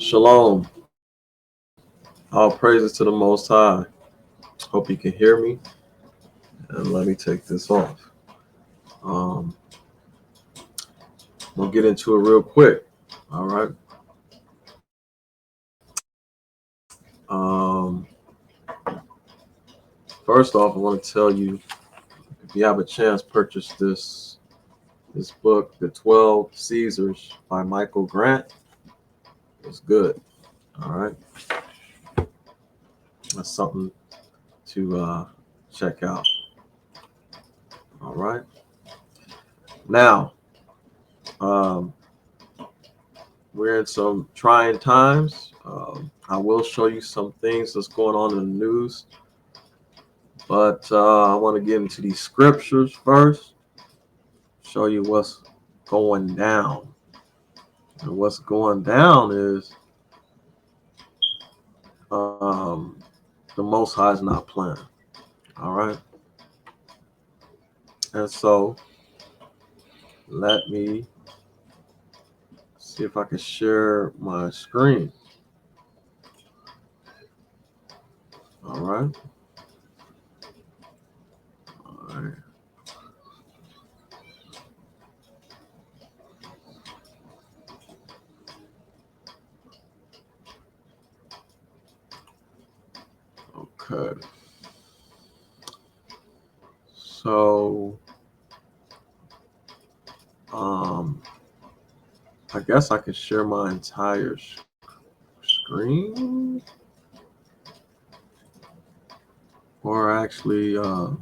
Shalom. All praises to the Most High. Hope you can hear me. And let me take this off. We'll get into it real quick. All right. First off, I want to tell you, if you have a chance, purchase this book, The 12 Caesars by Michael Grant. It's good. All right. That's something to check out. All right. Now, we're in some trying times. I will show you some things that's going on in the news, but I want to get into these scriptures first, show you what's going down. And what's going down is the Most High is not playing. All right. And so let me see if I can share my screen. All right. All right. Okay. So, I guess I could share my entire screen, or actually, how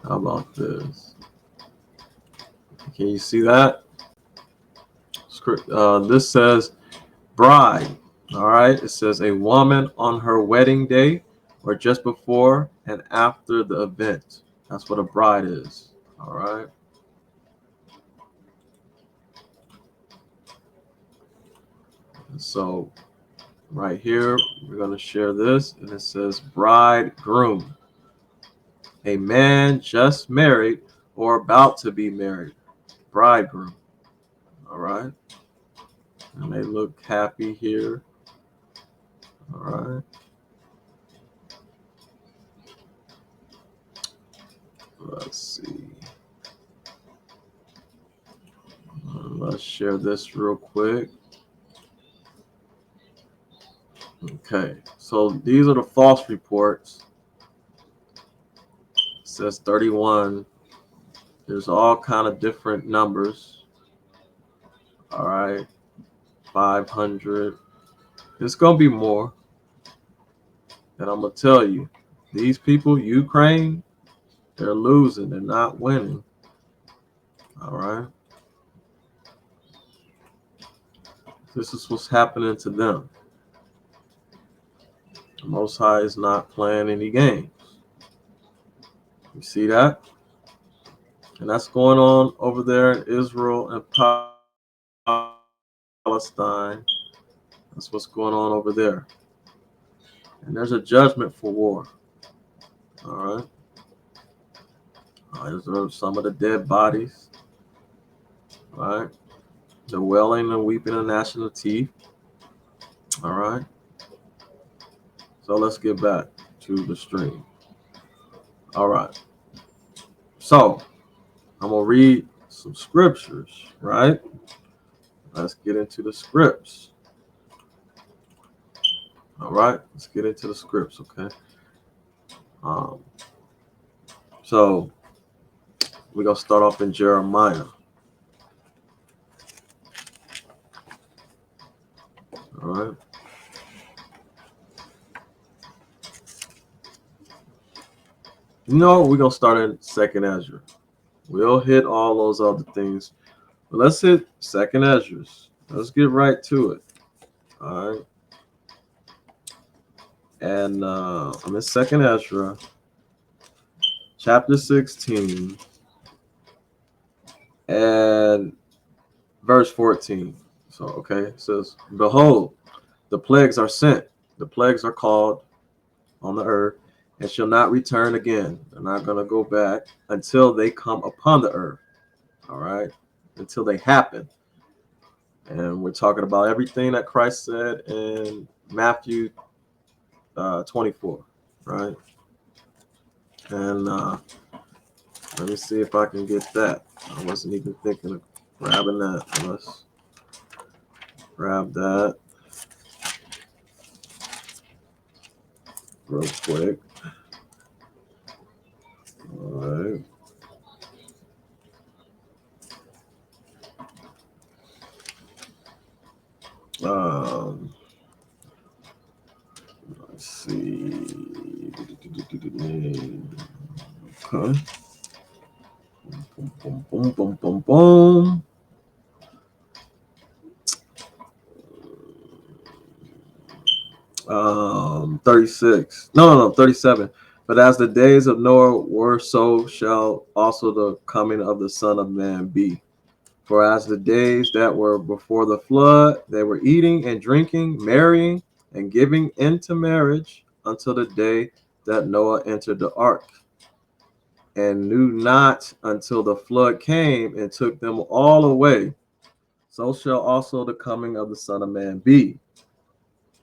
about this? Can you see that? This says bride. All right. It says a woman on her wedding day or just before and after the event. That's what a bride is. All right. And so right here, we're going to share this, and it says bridegroom. A man just married or about to be married. Bridegroom. All right. And they look happy here. All right. Let's see. Let's share this real quick. Okay. So these are the false reports. It says 31. There's all kind of different numbers. All right. 500. It's going to be more. And I'm going to tell you, these people, Ukraine, they're losing. They're not winning. All right. This is what's happening to them. The Most High is not playing any games. You see that? And that's going on over there in Israel and Palestine. That's what's going on over there. And there's a judgment for war. All right. These are some of the dead bodies. All right. The wailing and weeping and gnashing of teeth. All right. So let's get back to the stream. All right. So I'm going to read some scriptures, right? Let's get into the scripts. All right. Let's get into the scripts, okay? So we're going to start off in Jeremiah. All right. No, we're going to start in 2nd Ezra. We'll hit all those other things. But let's hit 2nd Ezra. Let's get right to it. All right. And I'm in 2nd Ezra, chapter 16, and verse 14. So, okay, it says, behold, the plagues are sent. The plagues are called on the earth and shall not return again. They're not going to go back until they come upon the earth. All right. until they happen. And we're talking about everything that Christ said in Matthew 24, right? And let me see if I can get that. I wasn't even thinking of grabbing that. Let's grab that real quick. All right. Let's see. Okay. Boom, boom, boom, boom, boom, boom. 36. No, 37. But as the days of Noah were, so shall also the coming of the Son of Man be. For as the days that were before the flood, they were eating and drinking, marrying, and giving into marriage until the day that Noah entered the ark, and knew not until the flood came and took them all away. So shall also the coming of the Son of Man be.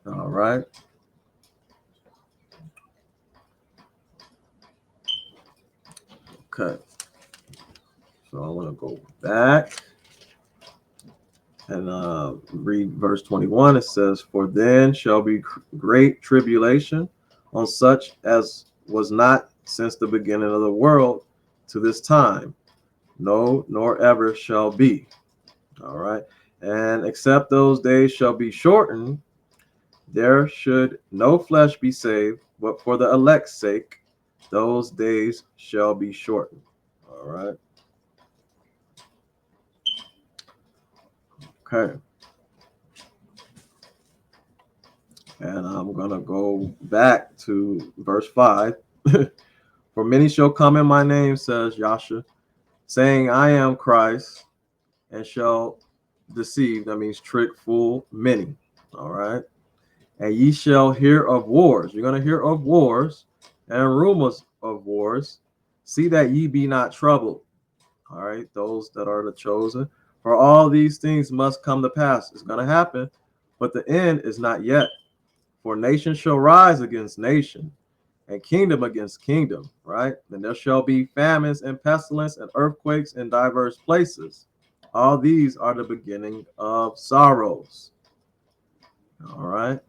All right. Okay. So I want to go back and read verse 21. It says, "For then shall be great tribulation on such as was not since the beginning of the world to this time, no, nor ever shall be." All right. "And except those days shall be shortened, there should no flesh be saved, but for the elect's sake, those days shall be shortened." All right. Okay. And I'm going to go back to verse 5. "For many shall come in my name, says Yahshua, saying, I am Christ, and shall deceive," that means trick, fool, many. All right. "And ye shall hear of wars." You're going to hear of wars and rumors of wars. "See that ye be not troubled." All right. Those that are the chosen. "For all these things must come to pass." It's going to happen, but the end is not yet. "For nation shall rise against nation, and kingdom against kingdom," right? "And there shall be famines and pestilence and earthquakes in diverse places. All these are the beginning of sorrows." All right.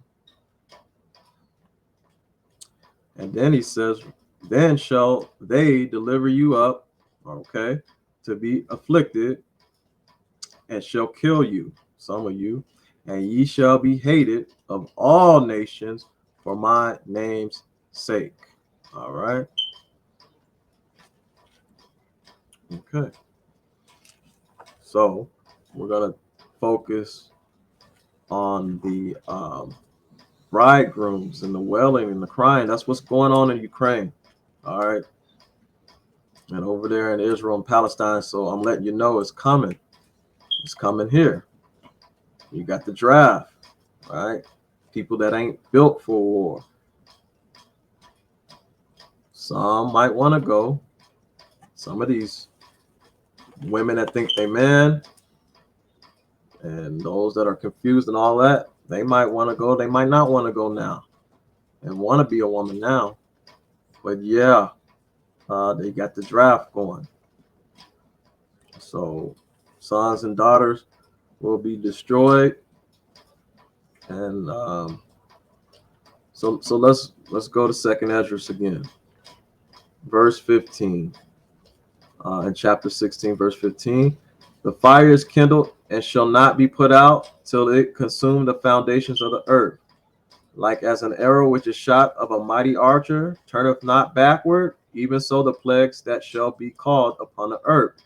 And then he says, "Then shall they deliver you up," okay, "to be afflicted, and shall kill you," some of you, "and ye shall be hated of all nations for my name's sake." All right. Okay. So we're going to focus on the bridegrooms and the wailing and the crying. That's what's going on in Ukraine. All right. And over there in Israel and Palestine. So I'm letting you know it's coming. It's coming here. You got the draft, right? People that ain't built for war. Some might want to go. Some of these women that think they men and those that are confused and all that, they might want to go. They might not want to go now and want to be a woman now. But yeah, they got the draft going. So sons and daughters will be destroyed. And so let's go to 2nd Esdras again. Verse 15. In chapter 16, verse 15. "The fire is kindled and shall not be put out till it consume the foundations of the earth. Like as an arrow which is shot of a mighty archer turneth not backward, even so the plagues that shall be called upon the earth,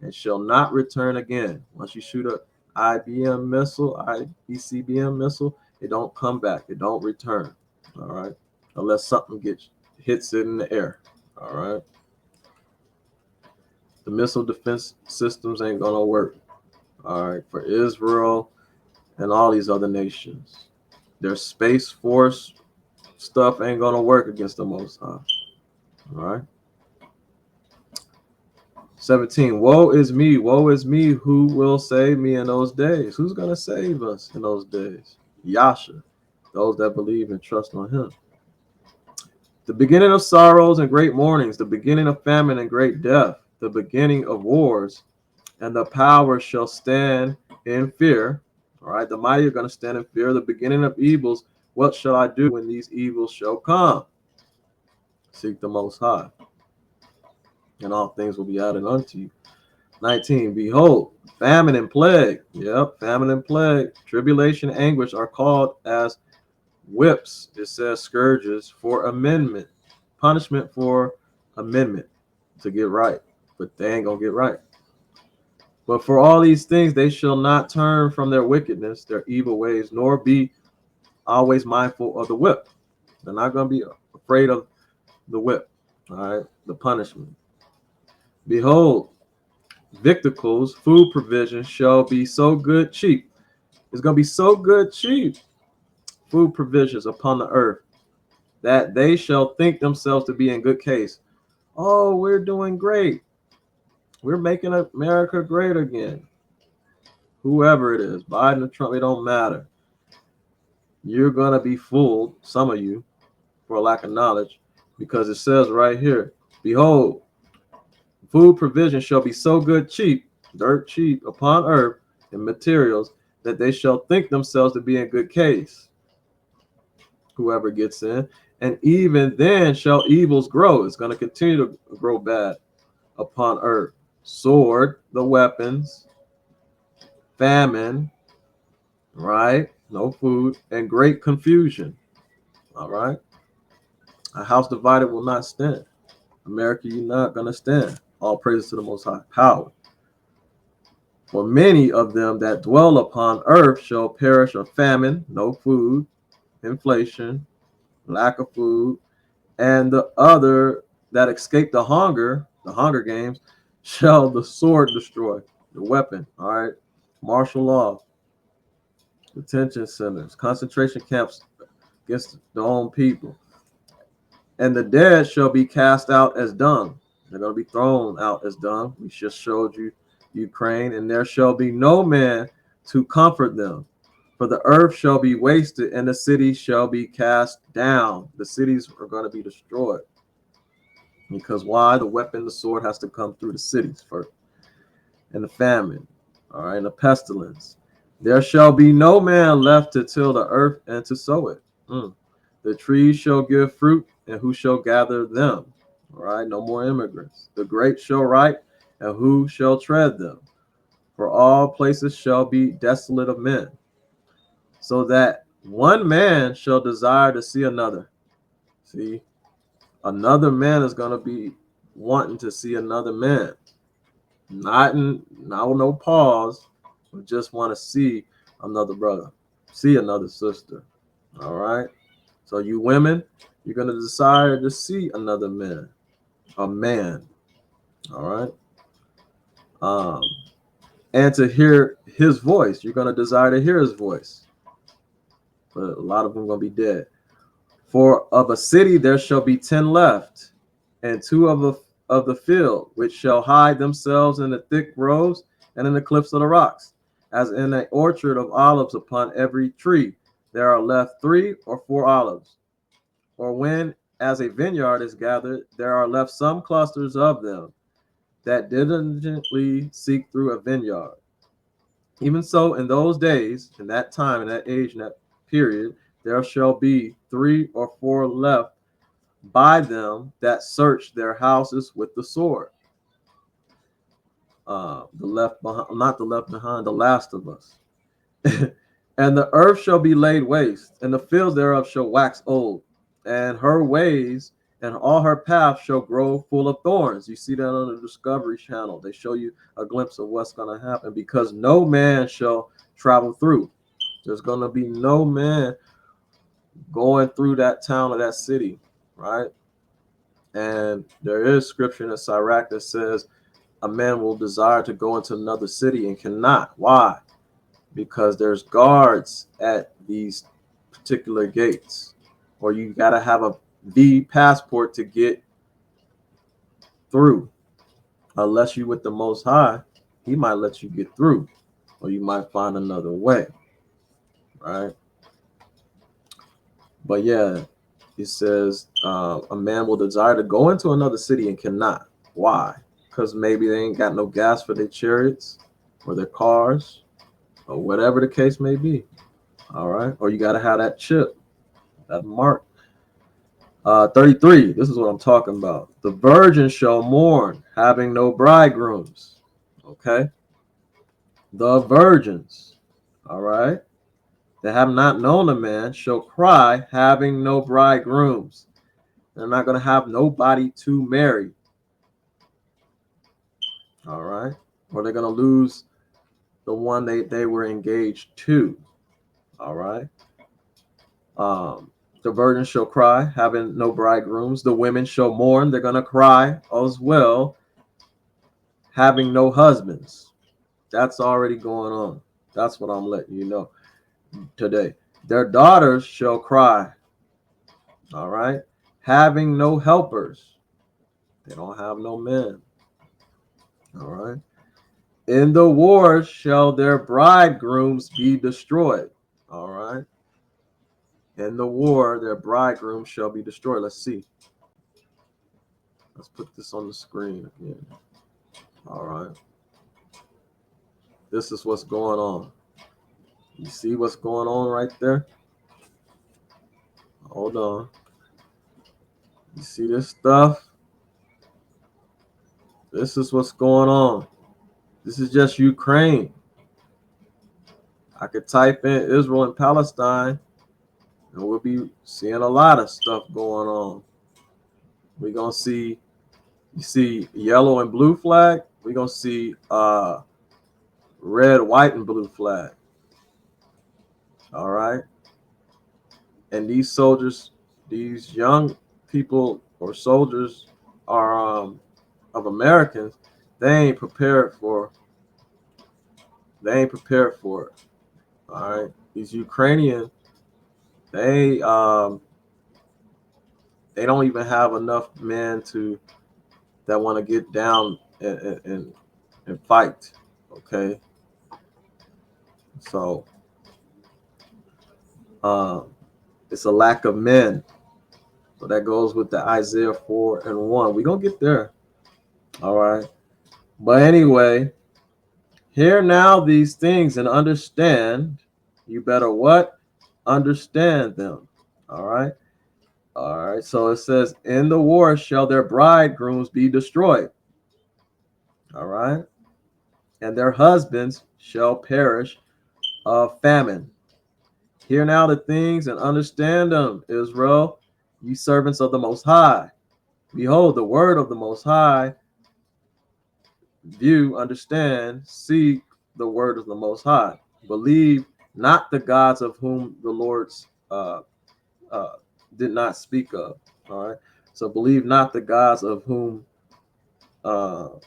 and shall not return again." Once you shoot a IBM missile, IBCBM missile, it don't come back. It don't return. All right. Unless something hits it in the air. All right. The missile defense systems ain't gonna work. All right. For Israel and all these other nations, their space force stuff ain't gonna work against the Most High. All right. 17. Woe is me. Who will save me in those days? Who's going to save us in those days? Yasha, those that believe and trust on him. The beginning of sorrows and great mournings, the beginning of famine and great death, the beginning of wars, and the powers shall stand in fear. All right, the mighty are going to stand in fear. The beginning of evils, what shall I do when these evils shall come? Seek the Most High, and all things will be added unto you. 19. Behold, famine and plague. Yep, famine and plague. Tribulation and anguish are called as whips. It says scourges for amendment. Punishment for amendment to get right. But they ain't going to get right. But for all these things, they shall not turn from their wickedness, their evil ways, nor be always mindful of the whip. They're not going to be afraid of the whip. All right, the punishment. Behold, victuals, food provisions shall be so good cheap. It's going to be so good cheap, food provisions upon the earth, that they shall think themselves to be in good case. Oh, we're doing great. We're making America great again. Whoever it is, Biden or Trump, it don't matter. You're going to be fooled, some of you, for a lack of knowledge, because it says right here, behold, food provision shall be so good cheap, dirt cheap, upon earth and materials, that they shall think themselves to be in good case. Whoever gets in, and even then shall evils grow. It's going to continue to grow bad upon earth. Sword, the weapons, famine, right? No food, and great confusion. All right. A house divided will not stand. America, you're not going to stand. All praises to the Most High power. For many of them that dwell upon earth shall perish of famine, no food, inflation, lack of food, and the other that escape the hunger games, shall the sword destroy, the weapon. All right. Martial law, detention centers, concentration camps against their own people. And the dead shall be cast out as dung. They're going to be thrown out as dung. We just showed you Ukraine. And there shall be no man to comfort them. For the earth shall be wasted, and the cities shall be cast down. The cities are going to be destroyed. Because why? The weapon, the sword, has to come through the cities first. And the famine, all right, and the pestilence. There shall be no man left to till the earth and to sow it. The trees shall give fruit, and who shall gather them? All right, no more immigrants. The grapes shall ripe, and who shall tread them? For all places shall be desolate of men, so that one man shall desire to see another. See, another man is going to be wanting to see another man. Not no pause, but just want to see another brother, see another sister. All right. So you women, you're going to desire to see another man, a man. All right. And to hear his voice, you're going to desire to hear his voice. But a lot of them are going to be dead. For of a city there shall be 10 left, and 2 of the field, which shall hide themselves in the thick groves and in the cliffs of the rocks, as in an orchard of olives upon every tree. There are left 3 or 4 olives. Or when, as a vineyard is gathered, there are left some clusters of them that diligently seek through a vineyard. Even so, in those days, in that time, in that age, in that period, there shall be 3 or 4 left by them that search their houses with the sword. The left behind, not the left behind, the last of us. And the earth shall be laid waste, and the fields thereof shall wax old, and her ways and all her paths shall grow full of thorns. You see that on the Discovery Channel. They show you a glimpse of what's going to happen, because no man shall travel through. There's going to be no man going through that town or that city, right? And there is scripture in Sirach that says a man will desire to go into another city and cannot. Why? Because there's guards at these particular gates, or you got to have a V passport to get through. unless you with the Most High, he might let you get through, or you might find another way, right? But yeah, he says a man will desire to go into another city and cannot. Why? Because maybe they ain't got no gas for their chariots or their cars or whatever the case may be. All right. Or you got to have that chip, that mark. 33. This is what I'm talking about. The virgin shall mourn, having no bridegrooms. Okay. The virgins. All right. That have not known a man shall cry, having no bridegrooms. They're not going to have nobody to marry. All right. Or they're going to lose the one they were engaged to. All right. The virgin shall cry, having no bridegrooms. The women shall mourn. They're going to cry as well, having no husbands. That's already going on. That's what I'm letting you know today. Their daughters shall cry. All right. Having no helpers. They don't have no men. All right. In the wars shall their bridegrooms be destroyed. All right. In the war, their bridegrooms shall be destroyed. Let's see. Let's put this on the screen again. All right. This is what's going on. You see what's going on right there? Hold on. You see this stuff? This is what's going on. This is just Ukraine. I could type in Israel and Palestine, and we'll be seeing a lot of stuff going on. We're going to see, you see yellow and blue flag. We're going to see red, white, and blue flag. All right. And these soldiers, these young people or soldiers are of Americans, they ain't prepared for it. All right. These Ukrainians, they don't even have enough men that want to get down and fight. Okay. So it's a lack of men. So that goes with the Isaiah 4:1. We're going to get there. All right. But anyway, hear now these things and understand. You better what? Understand them. All right. All right. So it says, in the war shall their bridegrooms be destroyed. All right. And their husbands shall perish of famine. Hear now the things and understand them, Israel, you servants of the Most High. Behold, the word of the Most High. View, understand, seek the word of the Most High. Believe not the gods of whom the Lord's did not speak of. All right. So believe not the gods of whom. Let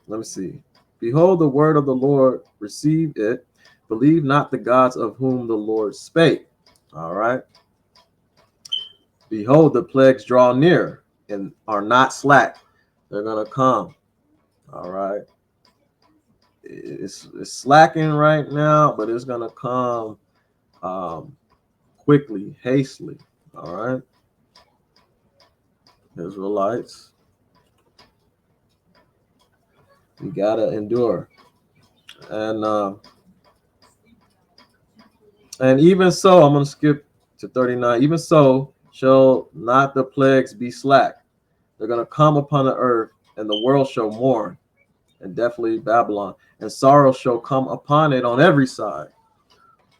me see. Behold, the word of the Lord, receive it. Believe not the gods of whom the Lord spake. All right. Behold, the plagues draw near and are not slack. They're going to come. All right. It's slacking right now, but it's going to come quickly, hastily. All right. Israelites, we got to endure. And even so, I'm going to skip to 39. Even so, shall not the plagues be slack. They're going to come upon the earth, and the world shall mourn, and definitely Babylon. And sorrow shall come upon it on every side.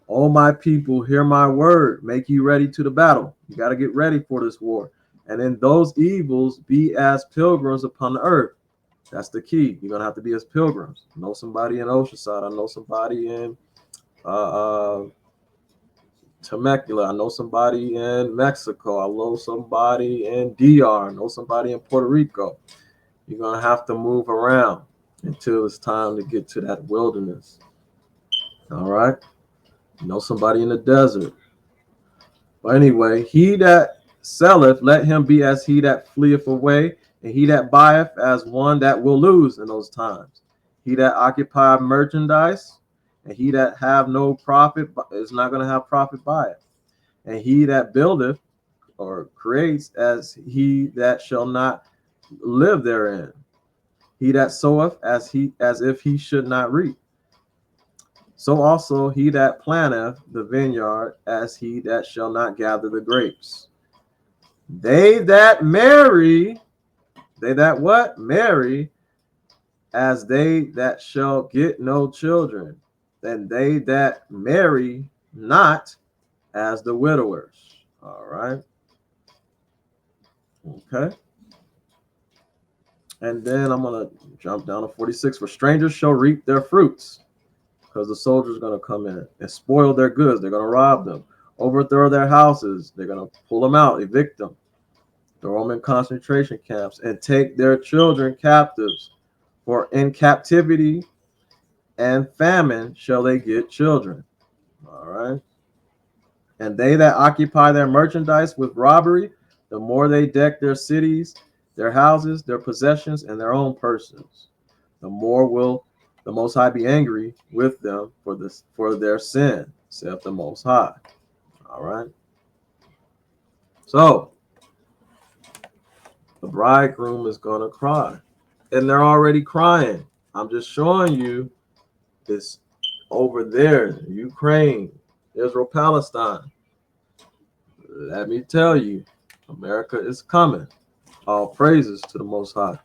O my people, hear my word. Make you ready to the battle. You got to get ready for this war. And in those evils, be as pilgrims upon the earth. That's the key. You're going to have to be as pilgrims. I know somebody in Oceanside. I know somebody in Temecula. I know somebody in Mexico. I know somebody in DR. I know somebody in Puerto Rico. You're going to have to move around until it's time to get to that wilderness. All right. You know somebody in the desert. But anyway, he that selleth, let him be as he that fleeth away. And he that buyeth as one that will lose in those times. He that occupy merchandise, and he that have no profit is not going to have profit by it. And he that buildeth or creates as he that shall not live therein. He that soweth as if he should not reap. So also he that planteth the vineyard as he that shall not gather the grapes. They that marry, they that what? Marry, as they that shall get no children, and they that marry not as the widowers. All right. Okay. And then I'm going to jump down to 46. For strangers shall reap their fruits, because the soldiers are going to come in and spoil their goods. They're going to rob them, overthrow their houses. They're going to pull them out, evict them, throw them in concentration camps, and take their children captives. For in captivity and famine shall they get children. All right. And they that occupy their merchandise with robbery, the more they deck their cities, their houses, their possessions, and their own persons, the more will the Most High be angry with them for their sin, saith the Most High. All right. So the bridegroom is going to cry, and they're already crying. I'm just showing you this over there, Ukraine, Israel, Palestine. Let me tell you, America is coming. All praises to the Most High.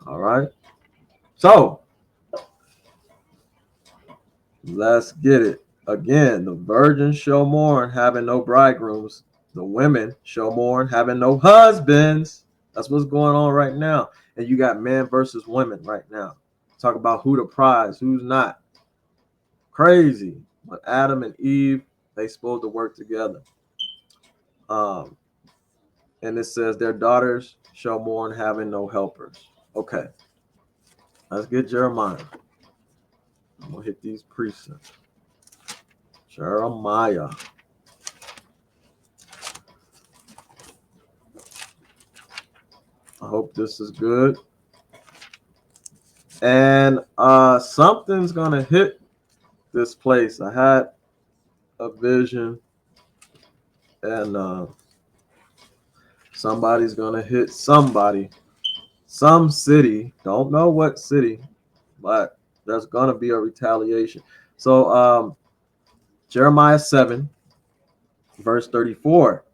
All right. So let's get it. Again, the virgins shall mourn, having no bridegrooms. The women shall mourn, having no husbands. That's what's going on right now. And you got men versus women right now. Talk about who the prize, who's not. Crazy. But Adam and Eve, they supposed to work together. And it says their daughters shall mourn, having no helpers. Okay. Let's get Jeremiah. I'm going to hit these precepts. Jeremiah. I hope this is good. And something's going to hit this place. I had a vision, and somebody's going to hit somebody, some city. Don't know what city, but there's going to be a retaliation. So Jeremiah 7, verse 34.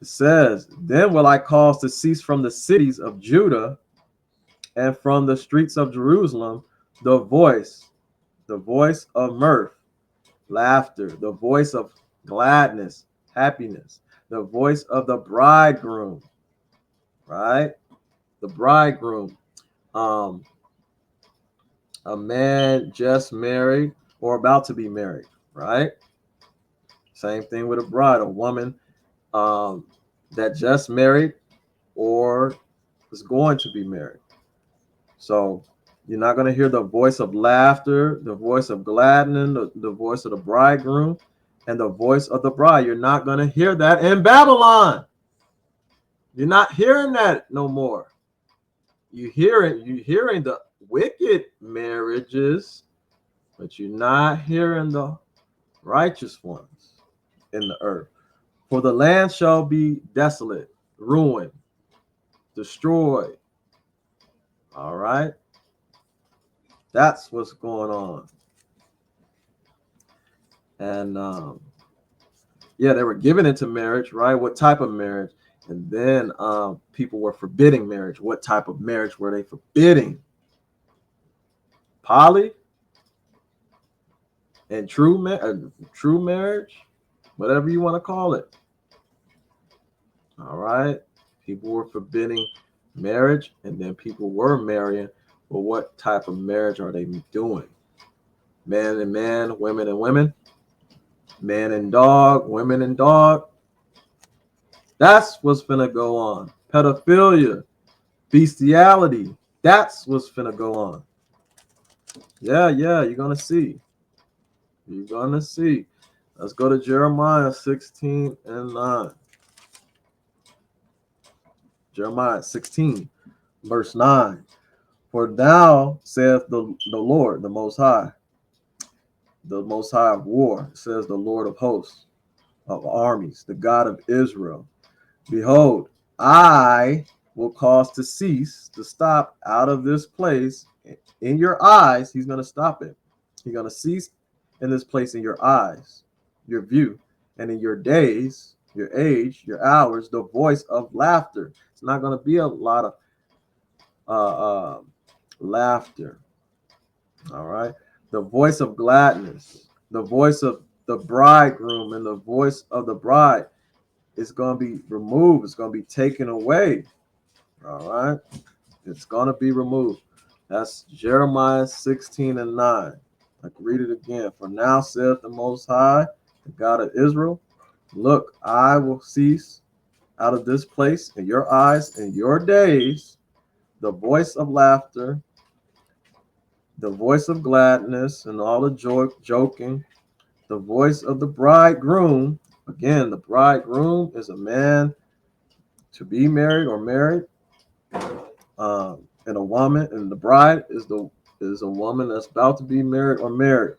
It says, then will I cause to cease from the cities of Judah and from the streets of Jerusalem the voice of mirth, laughter, the voice of gladness, happiness, the voice of the bridegroom, right? The bridegroom, a man just married or about to be married, right? Same thing with a bride, a woman that just married or is going to be married. So you're not going to hear the voice of laughter, the voice of gladness, the voice of the bridegroom, and the voice of the bride. You're not going to hear that in Babylon. You're not hearing that no more. You're hearing the wicked marriages, but you're not hearing the righteous ones in the earth. For the land shall be desolate, ruined, destroyed. All right. That's what's going on. And yeah, they were given into marriage, right? What type of marriage? And then people were forbidding marriage. What type of marriage were they forbidding? Poly and true marriage, whatever you want to call it. All right. People were forbidding marriage, and then people were marrying. But what type of marriage are they doing? Man and man, women and women, man and dog, women and dog. That's what's finna go on. Pedophilia, bestiality. That's what's finna go on. Yeah, you're gonna see. You're gonna see. Let's go to Jeremiah 16 and 9. Jeremiah 16, verse 9. For thou, saith the Lord, the Most High of war, says the Lord of hosts, of armies, the God of Israel. Behold, I will cause to cease, to stop out of this place in your eyes. He's going to stop it. He's going to cease in this place in your eyes, your view, and in your days, your age, your hours, the voice of laughter. It's not going to be a lot of laughter. All right. The voice of gladness, the voice of the bridegroom, and the voice of the bride is going to be removed. It's going to be taken away. All right. It's going to be removed. That's Jeremiah 16 and 9. I can read it again. For now saith the Most High, the God of Israel, look, I will cease out of this place in your eyes and your days the voice of laughter, the voice of gladness, and all the joking, the voice of the bridegroom. Again, the bridegroom is a man to be married or married, and a woman, and the bride is a woman that's about to be married or married,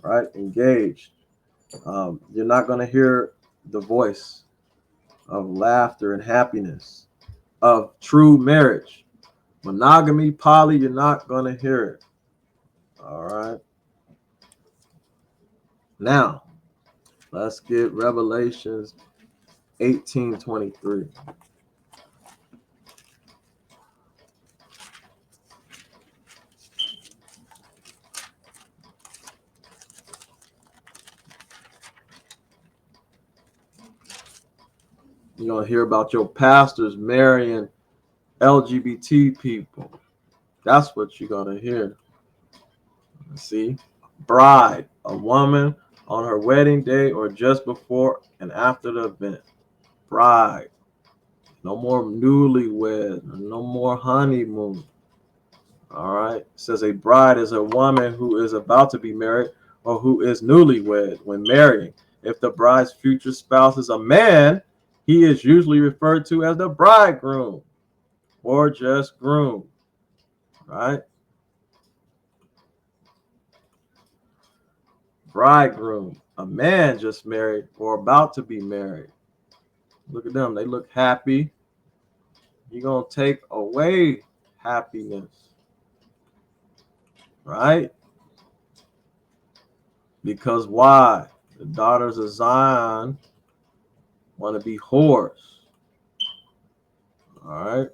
right? Engaged. You're not going to hear the voice of laughter and happiness of true marriage. Monogamy, poly, you're not going to hear it. All right. Now, let's get Revelations 18:23. You're going to hear about your pastors marrying LGBT people. That's what you're going to hear. See? Bride, a woman on her wedding day or just before and after the event. Bride. No more newlywed. No more honeymoon. All right. It says a bride is a woman who is about to be married or who is newlywed when marrying. If the bride's future spouse is a man, he is usually referred to as the bridegroom or just groom. Right? Bridegroom, a man just married or about to be married. Look at them. They look happy. You're going to take away happiness. Right? Because why? The daughters of Zion want to be whores. All right?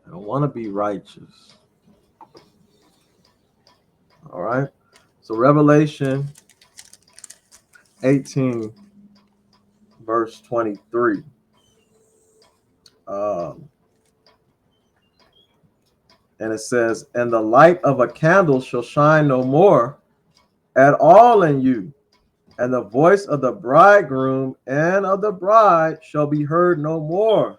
They don't want to be righteous. All right? So Revelation 18, verse 23. And it says, and the light of a candle shall shine no more at all in you, and the voice of the bridegroom and of the bride shall be heard no more.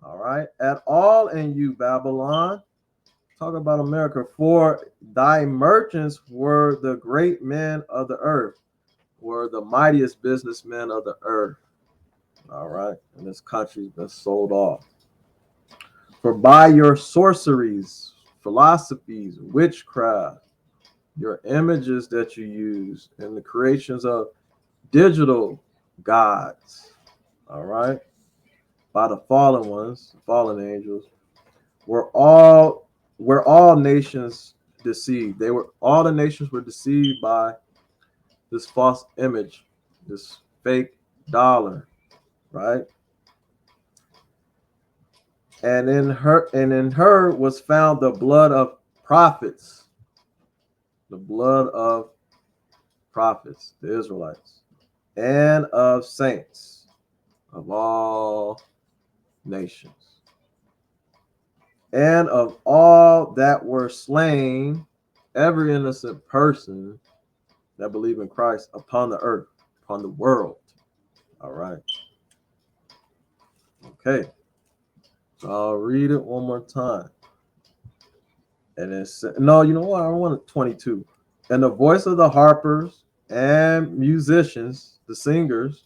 All right, at all in you, Babylon. Talk about America. For thy merchants were the great men of the earth, were the mightiest businessmen of the earth. All right, and this country's been sold off. For by your sorceries, philosophies, witchcraft, your images that you use, and the creations of digital gods, all right, by the fallen ones, fallen angels, were all nations deceived. All the nations were deceived by this false image, this fake dollar, right? And in her was found the blood of prophets, the blood of prophets, the Israelites, and of saints of all nations, and of all that were slain, every innocent person that believe in Christ upon the earth, upon the world. All right. Okay. So I'll read it one more time. And it's no, you know what? I want 22. And the voice of the harpers and musicians, the singers,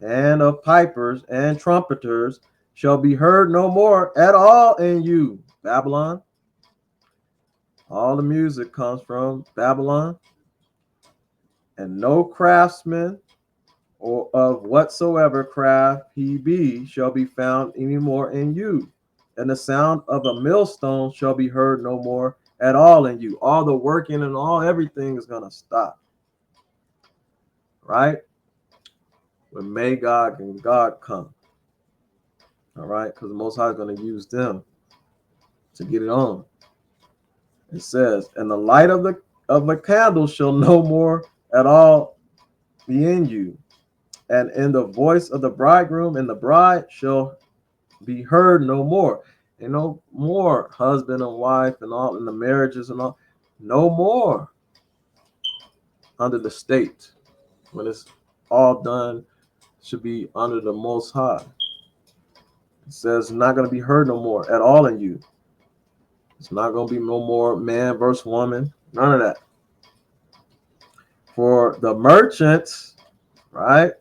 and of pipers and trumpeters shall be heard no more at all in you. Babylon. All the music comes from Babylon. And no craftsman or of whatsoever craft he be shall be found any more in you. And the sound of a millstone shall be heard no more at all in you. All the working and all everything is going to stop. Right? When Magog and God come. All right? Because the Most High is going to use them to get it on. It says, and the light of the candle shall no more at all be in you. And in the voice of the bridegroom and the bride shall be heard no more. And no more husband and wife and all in the marriages and all. No more under the state. When it's all done, should be under the Most High. It says not going to be heard no more at all in you. It's not going to be no more man versus woman. None of that. For the merchants, right,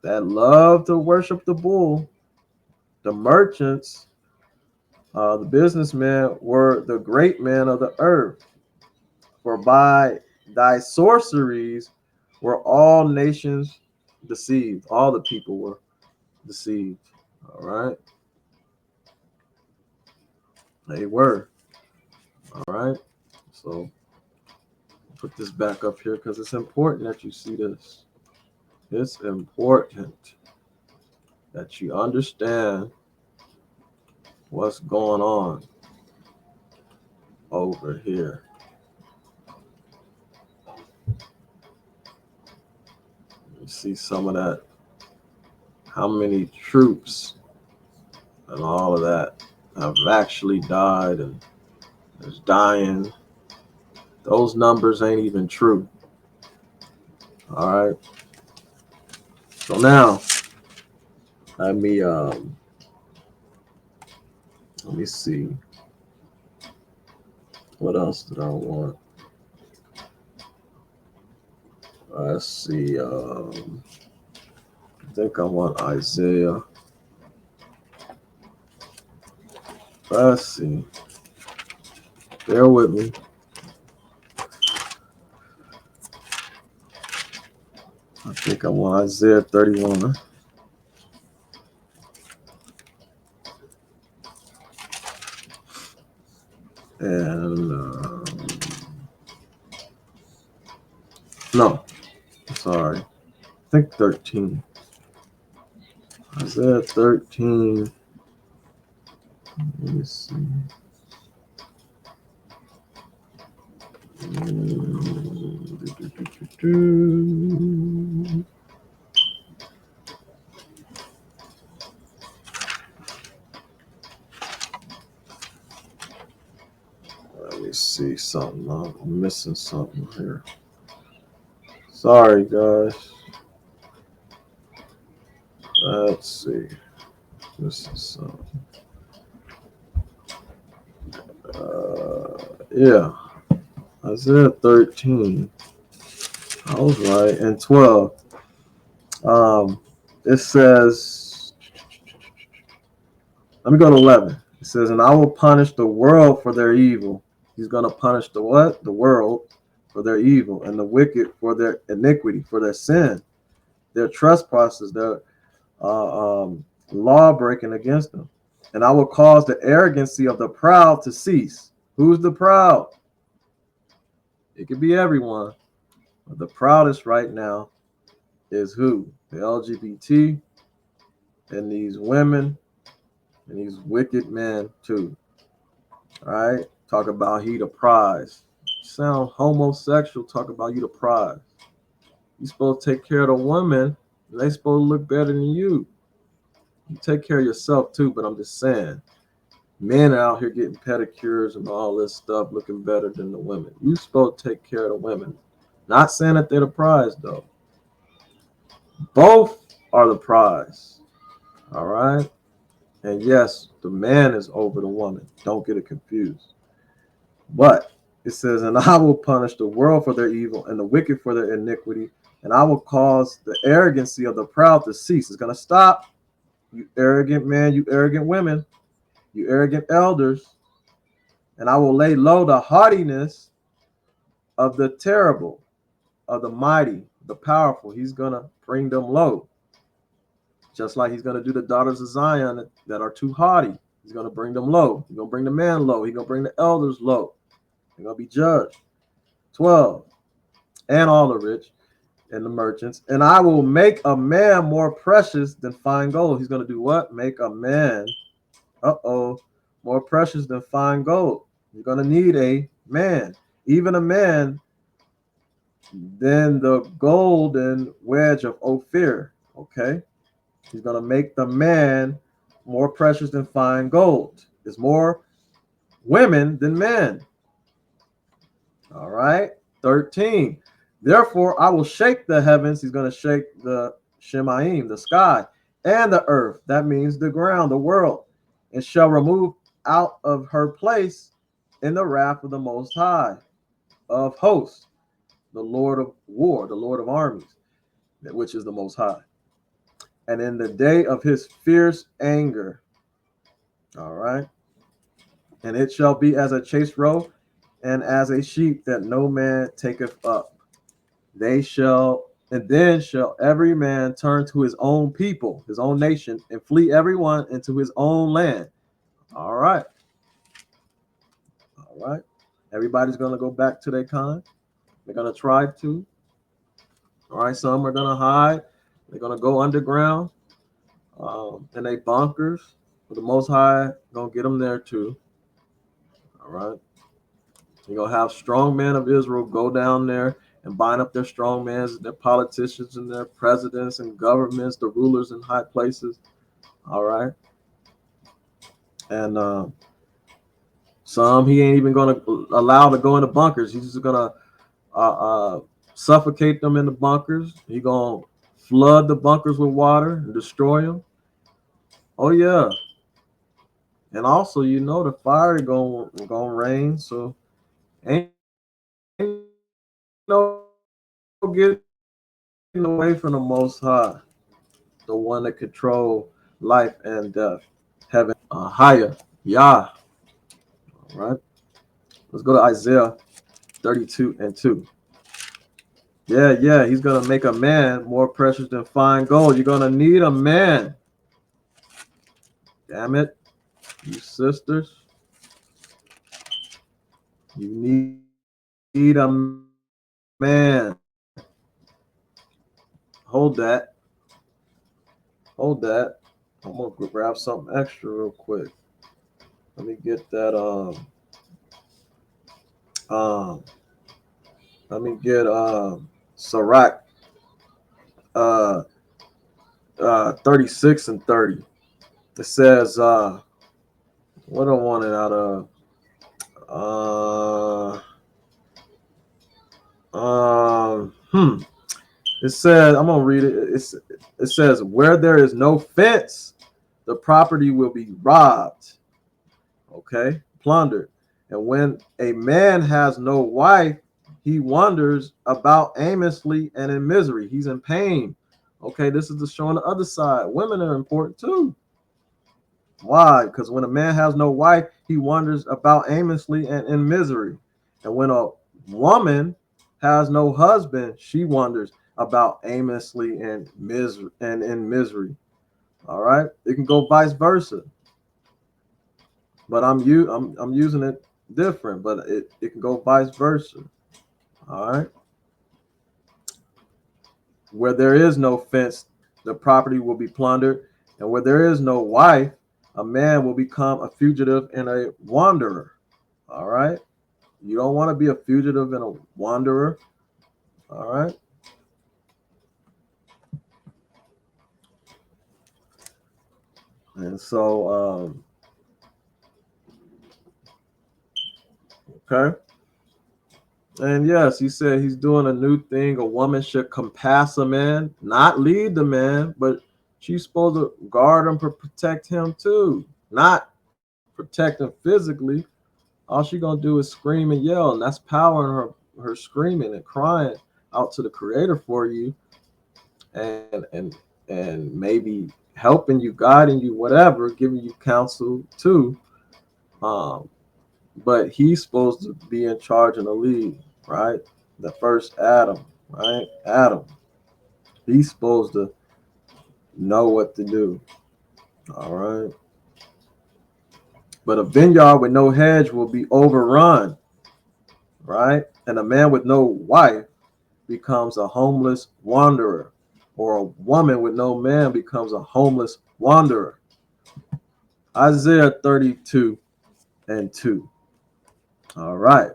that love to worship the bull, the merchants, the businessmen were the great men of the earth. For by thy sorceries were all nations deceived. All the people were deceived. All right. They were. All right. So put this back up here because it's important that you see this. It's important that you understand what's going on over here. You see some of that, how many troops and all of that have actually died and is dying. Those numbers ain't even true. All right. So now let me see. What else did I want? Let's see. I think I want Isaiah. Let's see. Bear with me. I think I want Isaiah 31. And no, sorry. I think 13. Isaiah 13. Let me see. Let me see something. I'm missing something here. Sorry, guys. Let's see. This is something. Yeah. Isaiah 13. I was right. And 12. It says, let me go to 11. It says, and I will punish the world for their evil. He's going to punish the what? The world for their evil, and the wicked for their iniquity, for their sin, their trespasses, their law breaking against them. And I will cause the arrogancy of the proud to cease. Who's the proud? It could be everyone. But the proudest right now is who? The LGBT and these women and these wicked men too. All right? Talk about he the prize. Sound homosexual, talk about you the prize. You supposed to take care of the woman, and they supposed to look better than you. You take care of yourself too, but I'm just saying, men are out here getting pedicures and all this stuff, looking better than the women. You supposed to take care of the women. Not saying that they're the prize though. Both are the prize. All right? And yes, the man is over the woman. Don't get it confused. But it says, and I will punish the world for their evil and the wicked for their iniquity, And I will cause the arrogancy of the proud to cease. It's going to stop. You arrogant man, you arrogant women, you arrogant elders. And I will lay low the haughtiness of the terrible, of the mighty, the powerful. He's going to bring them low. Just like he's going to do the daughters of Zion that are too haughty. He's going to bring them low. He's going to bring the man low. He's going to bring the elders low. They're going to be judged. 12. And all the rich and the merchants. And I will make a man more precious than fine gold. He's going to do what? Make a man, more precious than fine gold. You're going to need a man. Even a man than the golden wedge of Ophir. Okay? He's going to make the man more precious than fine gold. There's more women than men. All right. 13. Therefore, I will shake the heavens. He's going to shake the Shemaim, the sky, and the earth. That means the ground, the world, and shall remove out of her place in the wrath of the Most High of hosts, the Lord of war, the Lord of armies, which is the Most High. And in the day of his fierce anger, all right, and it shall be as a chased roe and as a sheep that no man taketh up. They shall, and then shall every man turn to his own people, his own nation, and flee everyone into his own land. All right. All right. Everybody's going to go back to their kind. They're going to try to. All right. Some are going to hide. They're going to go underground in their bunkers. But the Most High going to get them there too. All right. You're going to have strong men of Israel go down there and bind up their strong men, their politicians and their presidents and governments, the rulers in high places. All right. And some he ain't even going to allow to go in the bunkers. He's just going to suffocate them in the bunkers. He's going to flood the bunkers with water and destroy them. Oh, yeah. And also, you know, the fire going to rain. So ain't no getting away from the Most High, the one that control life and death, heaven, higher, Yah. All right. Let's go to Isaiah 32:2. Yeah, he's going to make a man more precious than fine gold. You're going to need a man. Damn it, you sisters. You need a man. Hold that. I'm going to grab something extra real quick. Let me get that, let me get Sirach 36:30. It says what I wanted out of it says, I'm gonna read it. It says, where there is no fence, the property will be robbed. Okay, plundered. And when a man has no wife, he wanders about aimlessly and in misery. He's in pain. Okay, this is showing the other side. Women are important too. Why? Because when a man has no wife, he wanders about aimlessly and in misery. And when a woman has no husband, she wanders about aimlessly and in misery. All right, it can go vice versa. But I'm using it different, but it can go vice versa. All right. Where there is no fence, the property will be plundered. And where there is no wife, a man will become a fugitive and a wanderer. All right. You don't want to be a fugitive and a wanderer. All right. And so, okay. And yes, he said he's doing a new thing. A woman should compass a man, not lead the man, but she's supposed to guard him, protect him too, not protect him physically. All she's gonna do is scream and yell, and that's power in her screaming and crying out to the Creator for you, and maybe helping you, guiding you, whatever, giving you counsel too. But he's supposed to be in charge and the lead, right? The first Adam, right? Adam. He's supposed to know what to do. All right. But a vineyard with no hedge will be overrun, right? And a man with no wife becomes a homeless wanderer, or a woman with no man becomes a homeless wanderer. Isaiah 32:2. All right.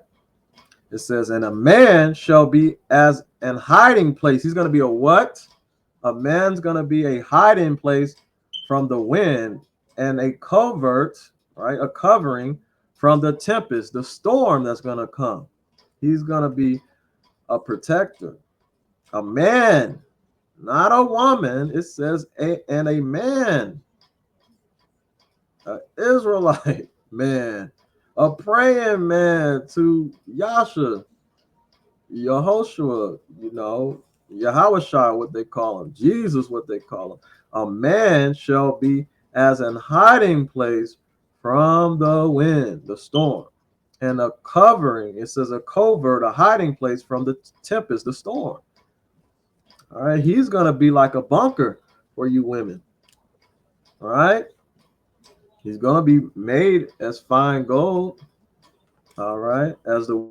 It says, and a man shall be as an hiding place. He's going to be a what? A man's going to be a hiding place from the wind, and a covert, right? A covering from the tempest, the storm that's going to come. He's going to be a protector. A man, not a woman. It says, and a man, an Israelite man, a praying man to Yasha, Yehoshua, Yahawashai, what they call him, Jesus, what they call him. A man shall be as an hiding place from the wind, the storm, and a covering. It says a covert, a hiding place from the tempest, the storm. All right, he's going to be like a bunker for you women. All right, he's going to be made as fine gold. All right, as the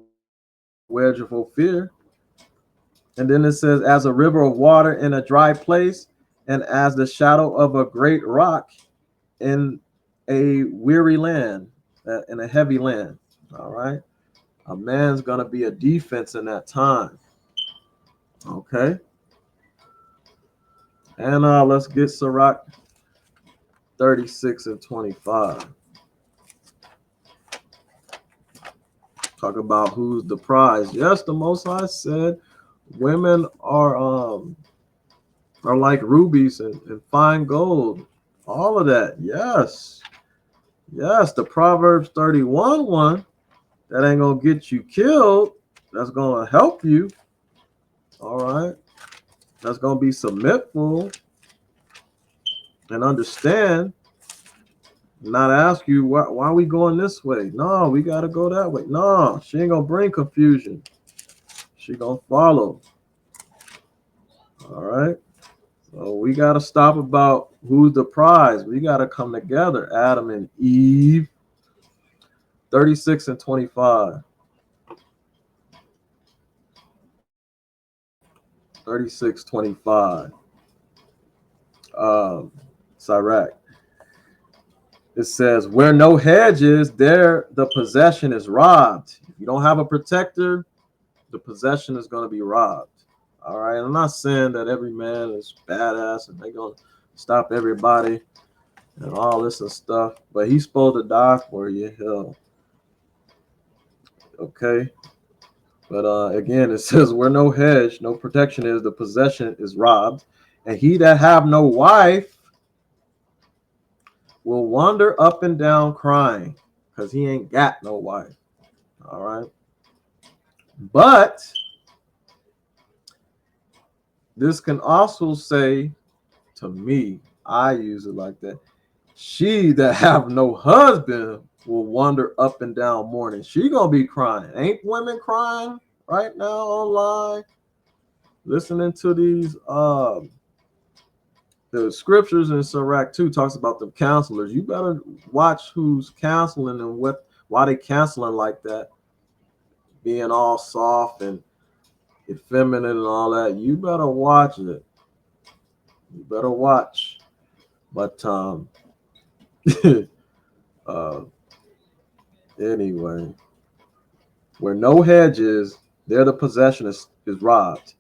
wedge of Ophir. And then it says, as a river of water in a dry place, and as the shadow of a great rock in a weary land, in a heavy land. All right. A man's going to be a defense in that time. Okay. And let's get Sirach 36:25. Talk about who's the prize. Yes, the Most High said women are like rubies and fine gold. All of that. Yes. Yes, the Proverbs 31:1, that ain't going to get you killed. That's going to help you. All right. That's going to be submitful and understand. Not ask you, why are we going this way? No, we got to go that way. No, she ain't going to bring confusion. She going to follow. All right. So we got to stop about who's the prize. We got to come together. Adam and Eve. 36:25. 36:25. Sirach. It says, where no hedge is, there the possession is robbed. If you don't have a protector, the possession is going to be robbed. All right. I'm not saying that every man is badass and they're going to stop everybody and all this and stuff, but he's supposed to die for you. Hell. Okay. But again, it says, where no hedge, no protection is, the possession is robbed. And he that have no wife will wander up and down crying, because he ain't got no wife. All right. But this can also say to me, I use it like that, she that have no husband will wander up and down mourning. She gonna be crying. Ain't women crying right now online, listening to these the scriptures in Sirach 2 talks about the counselors. You better watch who's counseling and why they counseling like that, being all soft and effeminate and all that. You better watch it. You better watch. But anyway, where no hedge is, there the possession is robbed.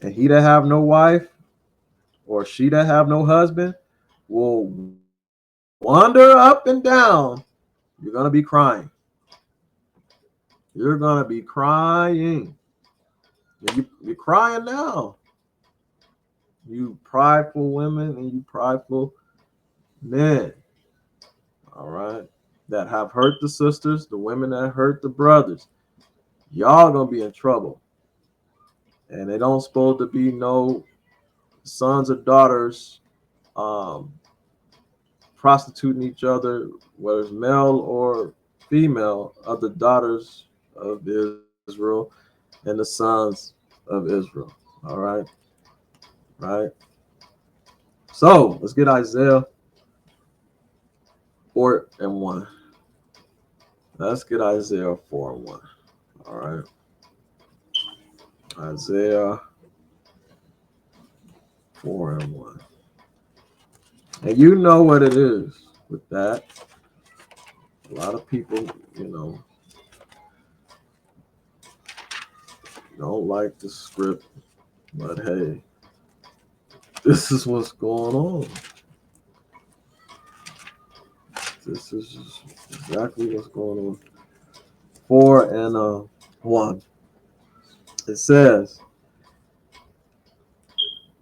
And he that have no wife, or she that have no husband, will wander up and down. You're going to be crying. You're going to be crying. You're crying now. You prideful women and you prideful men. All right. That have hurt the sisters, the women that hurt the brothers. Y'all going to be in trouble. and they don't supposed to be no sons or daughters prostituting each other, whether it's male or female, of the daughters of Israel and the sons of Israel. All right, right. So let's get Isaiah 4:1. Let's get Isaiah 4:1. All right, Isaiah 4:1. And you know what it is with that. A lot of people, you know, don't like the script, but hey, this is what's going on. This is exactly what's going on. 4:1. It says,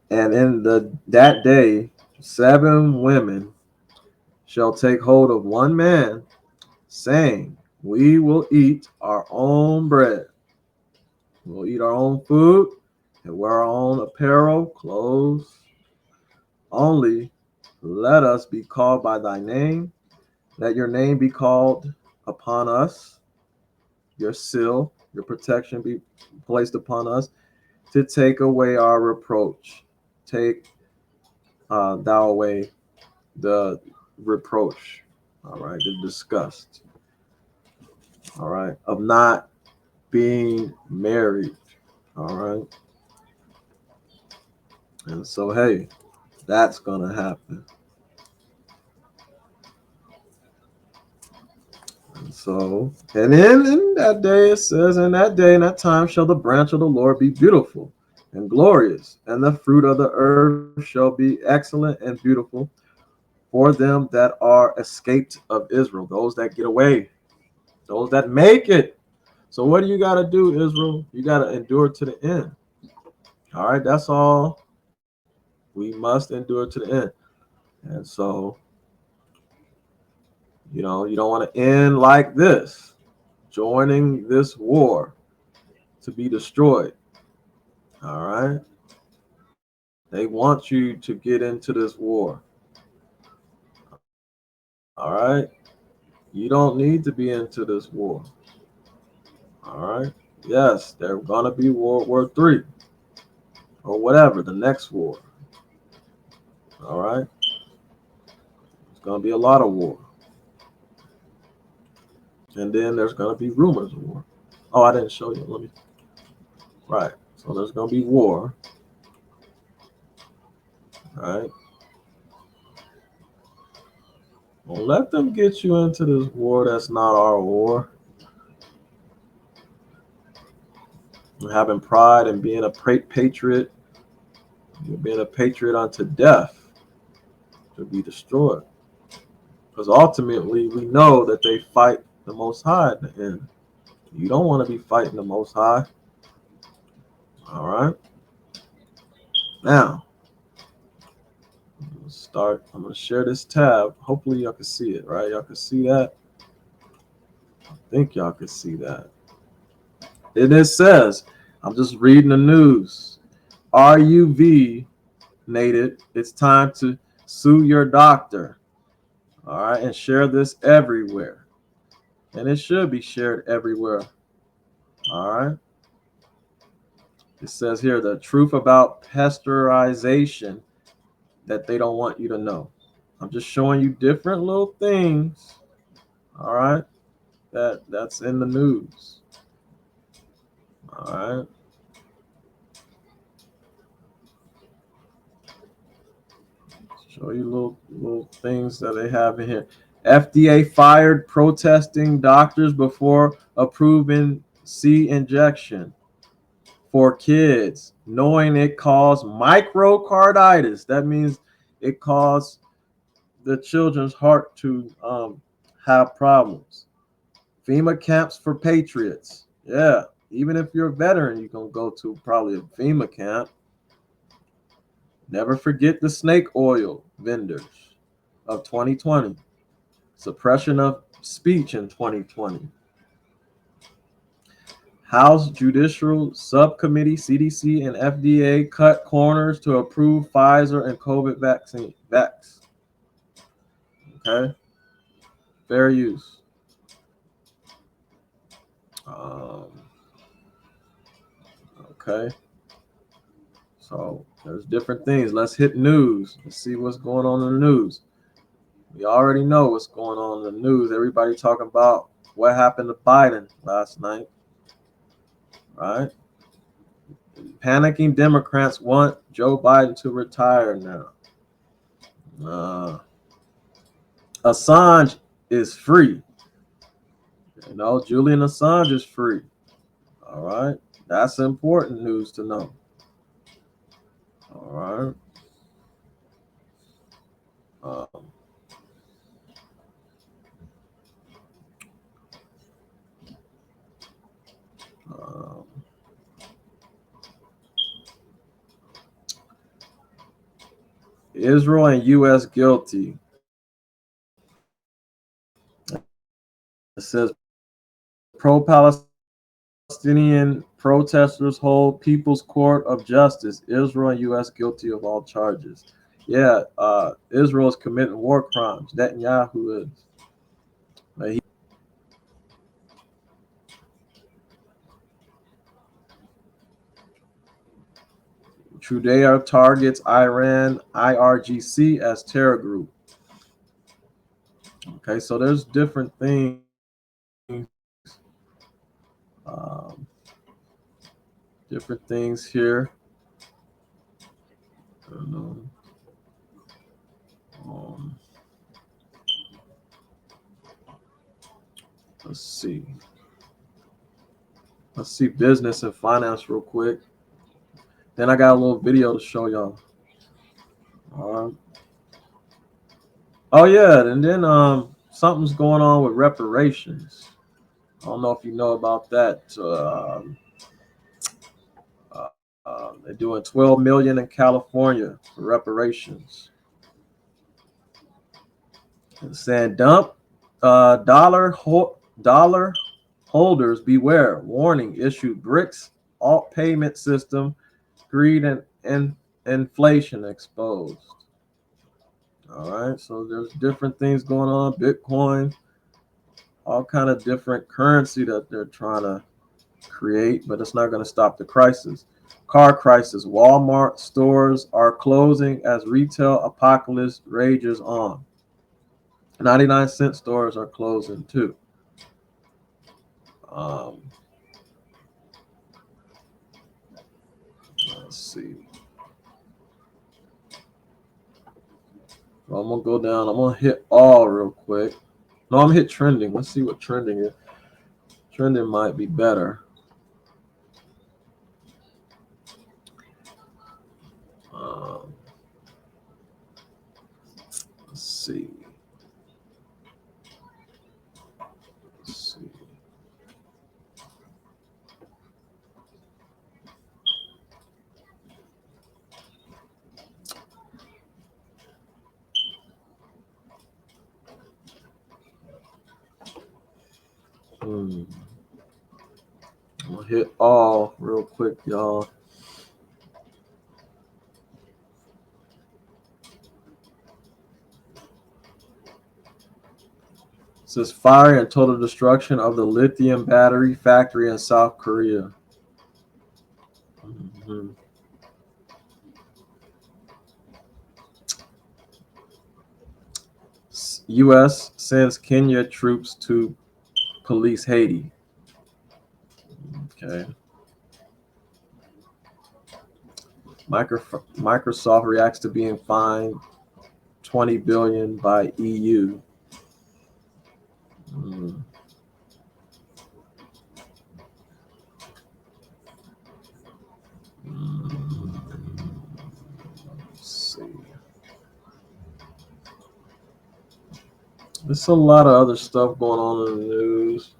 and in that day, 7 women shall take hold of one man, saying, we will eat our own bread. We'll eat our own food and wear our own apparel, clothes. Only let us be called by thy name, let your name be called upon us, your seal, your protection be placed upon us, to take away our reproach. Take thou away the reproach, all right, the disgust, all right, of not being married, all right. And so, hey, that's gonna happen. And so, and in that day, it says, in that day, in that time, shall the branch of the Lord be beautiful and glorious, and the fruit of the earth shall be excellent and beautiful for them that are escaped of Israel, those that get away, those that make it. So, what do you got to do, Israel? You got to endure to the end. All right, that's all. We must endure to the end. And so, you know, you don't want to end like this, joining this war to be destroyed. All right. They want you to get into this war. All right. You don't need to be into this war. All right. Yes, there's gonna be World War III or whatever, the next war. All right. It's gonna be a lot of war. And then there's gonna be rumors of war. Oh, I didn't show you. Let me. Right. So there's gonna be war. All right. Don't let them get you into this war that's not our war. Having pride and being a patriot, being a patriot unto death, to be destroyed. Because ultimately, we know that they fight the Most High at the end. You don't want to be fighting the Most High. All right. Now, let's start. I'm going to share this tab. Hopefully, y'all can see it, right? Y'all can see that. I think y'all can see that. And it says, I'm just reading the news. RUV nated, it's time to sue your doctor. All right, and share this everywhere. And it should be shared everywhere. All right. It says here the truth about pasteurization that they don't want you to know. I'm just showing you different little things. All right. That's in the news. All right. Show you little things that they have in here. FDA fired protesting doctors before approving C injection for kids, knowing it caused myocarditis. That means it caused the children's heart to have problems. FEMA camps for patriots. Yeah, even if you're a veteran, you're going to go to probably a FEMA camp. Never forget the snake oil vendors of 2020. Suppression of speech in 2020. House Judicial Subcommittee, CDC and FDA cut corners to approve Pfizer and COVID vaccine. Okay. Fair use. Okay. So there's different things. Let's hit news. Let's see what's going on in the news. We already know what's going on in the news. Everybody talking about what happened to Biden last night, right? Panicking Democrats want Joe Biden to retire now. Assange is free. You know, Julian Assange is free. All right. That's important news to know. All right. Um, um, Israel and U.S. guilty. It says pro-Palestinian protesters hold People's Court of Justice. Israel and U.S. guilty of all charges. Yeah, Israel is committing war crimes. Netanyahu is. Trudeau targets Iran IRGC as terror group. Okay, so there's different things. Different things here. I don't know. Let's see. Let's see business and finance real quick. Then I got a little video to show y'all. Oh yeah, and then something's going on with reparations. I don't know if you know about that. They're doing $12 million in California for reparations. It's saying dump dollar holders beware. Warning issued BRICS alt payment system greed and inflation exposed. All right, so there's different things going on. Bitcoin, all kind of different currency that they're trying to create, but it's not going to stop the crisis. Car crisis. Walmart stores are closing as retail apocalypse rages on. 99-cent stores are closing too. Let's see. So I'm gonna go down. I'm gonna hit all real quick. No, I'm gonna hit trending. Let's see what trending is. Trending might be better. Let's see. I'm gonna hit all real quick, y'all. It says fire and total destruction of the lithium battery factory in South Korea. U.S. sends Kenya troops to police Haiti. Okay. Microsoft reacts to being fined $20 billion by EU. Let's see. There's a lot of other stuff going on in the news.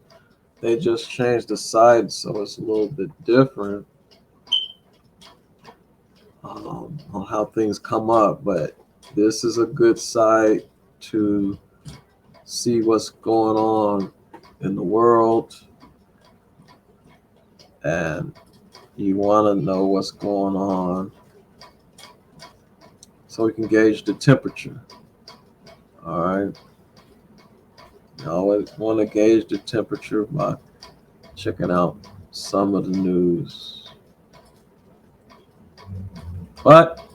They just changed the site, so it's a little bit different on how things come up. But this is a good site to see what's going on in the world. and you want to know what's going on so we can gauge the temperature. All right. You always want to gauge the temperature by checking out some of the news. But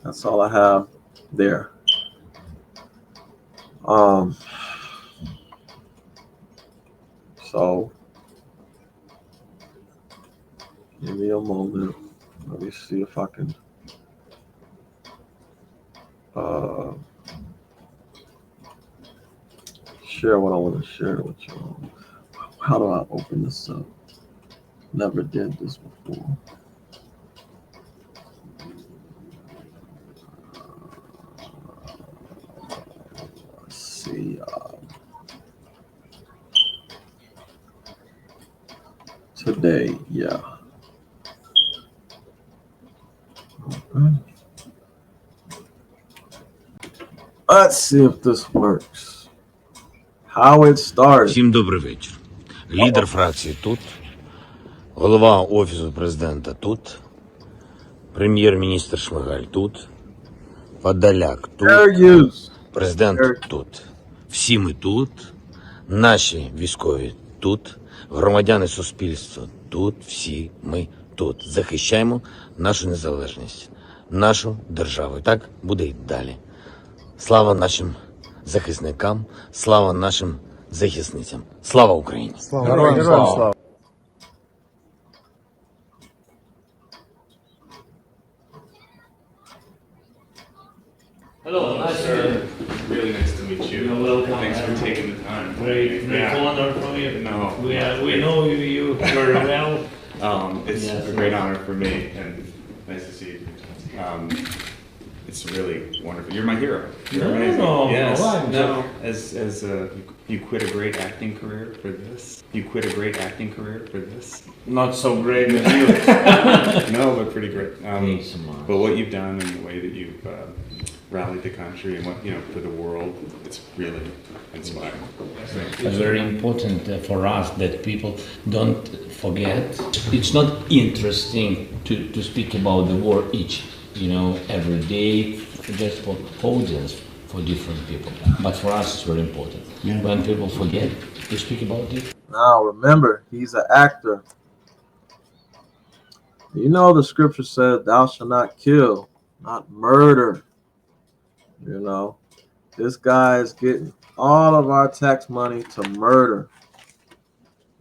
that's all I have there. So give me a moment. Let me see if I can share what I want to share with you. How do I open this up? Never did this before. Let's see. Today, yeah. Okay. Let's see if this works. How it started. Всім добрий вечір. Лідер фракції тут, голова Офісу президента тут, прем'єр-міністр Шмигаль тут, Подоляк тут, президент тут. Всі ми тут, наші військові тут, громадяни суспільства тут, всі ми тут. Захищаємо нашу незалежність, нашу державу. І так буде й далі. Слава нашим захисникам, слава нашим захисницям. Слава Україні! Героям слава! Hello, nice to meet you. Really nice to meet you. You're welcome. Thanks for taking the time. Great Yeah. honor from you. No. We know you very well. It's Yes. a great honor for me, and nice to see you. It's really wonderful. You're my hero. You're No, amazing. no, yes. no, As you quit a great acting career for this. You quit a great acting career for this. Not so great as you. No, but pretty great. Thanks so much. But what you've done and the way that you've rallied the country and what for the world, it's really inspiring. It's very important for us that people don't forget. It's not interesting to speak about the war each, every day, just for audience, for different people. But for us, it's very important. When people forget to speak about it. Now remember, he's an actor. The scripture said, "Thou shalt not kill," not murder. This guy is getting all of our tax money to murder.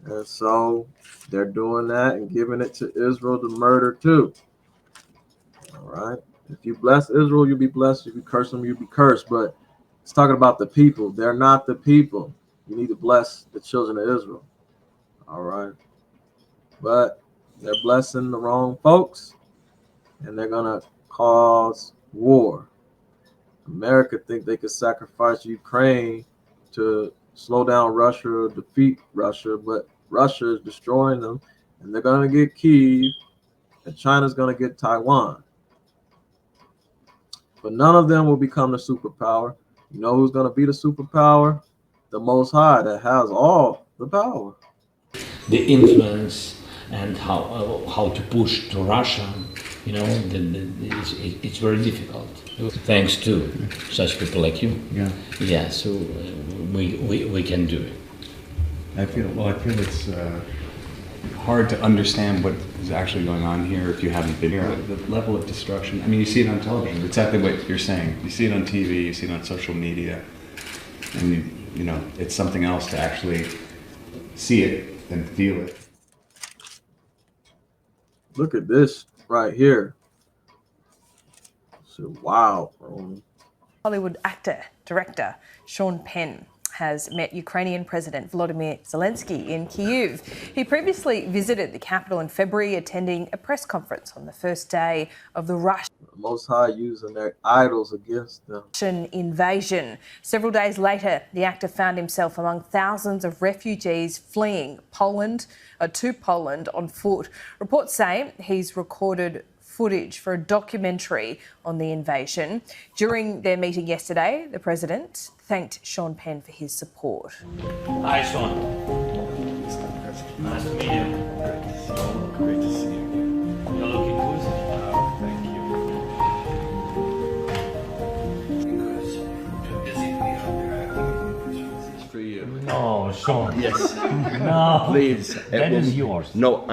And so they're doing that and giving it to Israel to murder too. All right. If you bless Israel, you'll be blessed. If you curse them, you'll be cursed. But it's talking about the people. They're not the people. You need to bless the children of Israel. All right. But they're blessing the wrong folks, and they're going to cause war. America think they could sacrifice Ukraine to slow down Russia or defeat Russia, but Russia is destroying them, and they're going to get Kyiv, and China's going to get Taiwan. But none of them will become the superpower. You know who's going to be the superpower? The Most High, that has all the power. The influence and how to push to Russia, it's very difficult. Thanks to such people like you. Yeah. So we can do it. I feel it's hard to understand what is actually going on here if you haven't been here. The level of destruction. I mean, you see it on television. Exactly what you're saying. You see it on TV. You see it on social media, and it's something else to actually see it and feel it. Look at this right here. So, wow. Hollywood actor, director Sean Penn has met Ukrainian President Volodymyr Zelensky in Kyiv. He previously visited the capital in February, attending a press conference on the first day of the Most High using their idols against them. Russian invasion. Several days later, the actor found himself among thousands of refugees fleeing to Poland on foot. Reports say he's recorded footage for a documentary on the invasion. During their meeting yesterday, the president thanked Sean Penn for his support. Hi, Sean. Nice to meet you. Great to see you. You're looking good. Thank you. For you. No, Sean. Yes. No. Please. That is yours. No,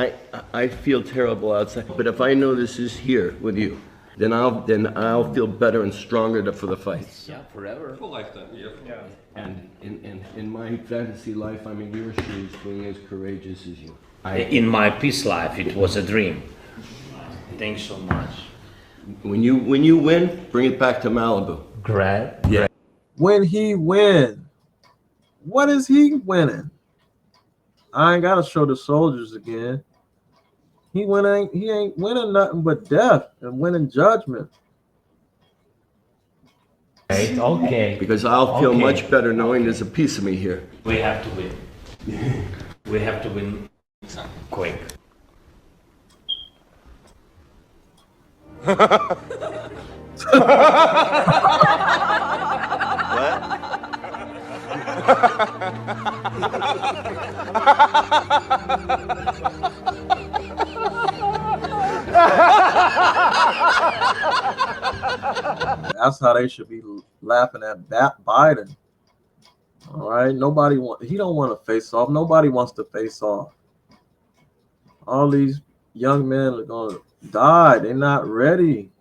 I feel terrible outside. But if I know this is here with you, then I'll feel better and stronger for the fight. Yeah, forever. And in my fantasy life, I'm in your shoes, being as courageous as you. In my peace life, it was a dream. Thanks so much. When you win, bring it back to Malibu. Great. Yeah. When he win, what is he winning? I ain't gotta show the soldiers again. He ain't winning nothing but death and winning judgment. Right, okay. Because I'll feel Okay. much better knowing there's a piece of me here. We have to win. We have to win quick. That's how they should be laughing at Biden. All right, he don't want to face off. Nobody wants to face off. All these young men are gonna die. They're not ready.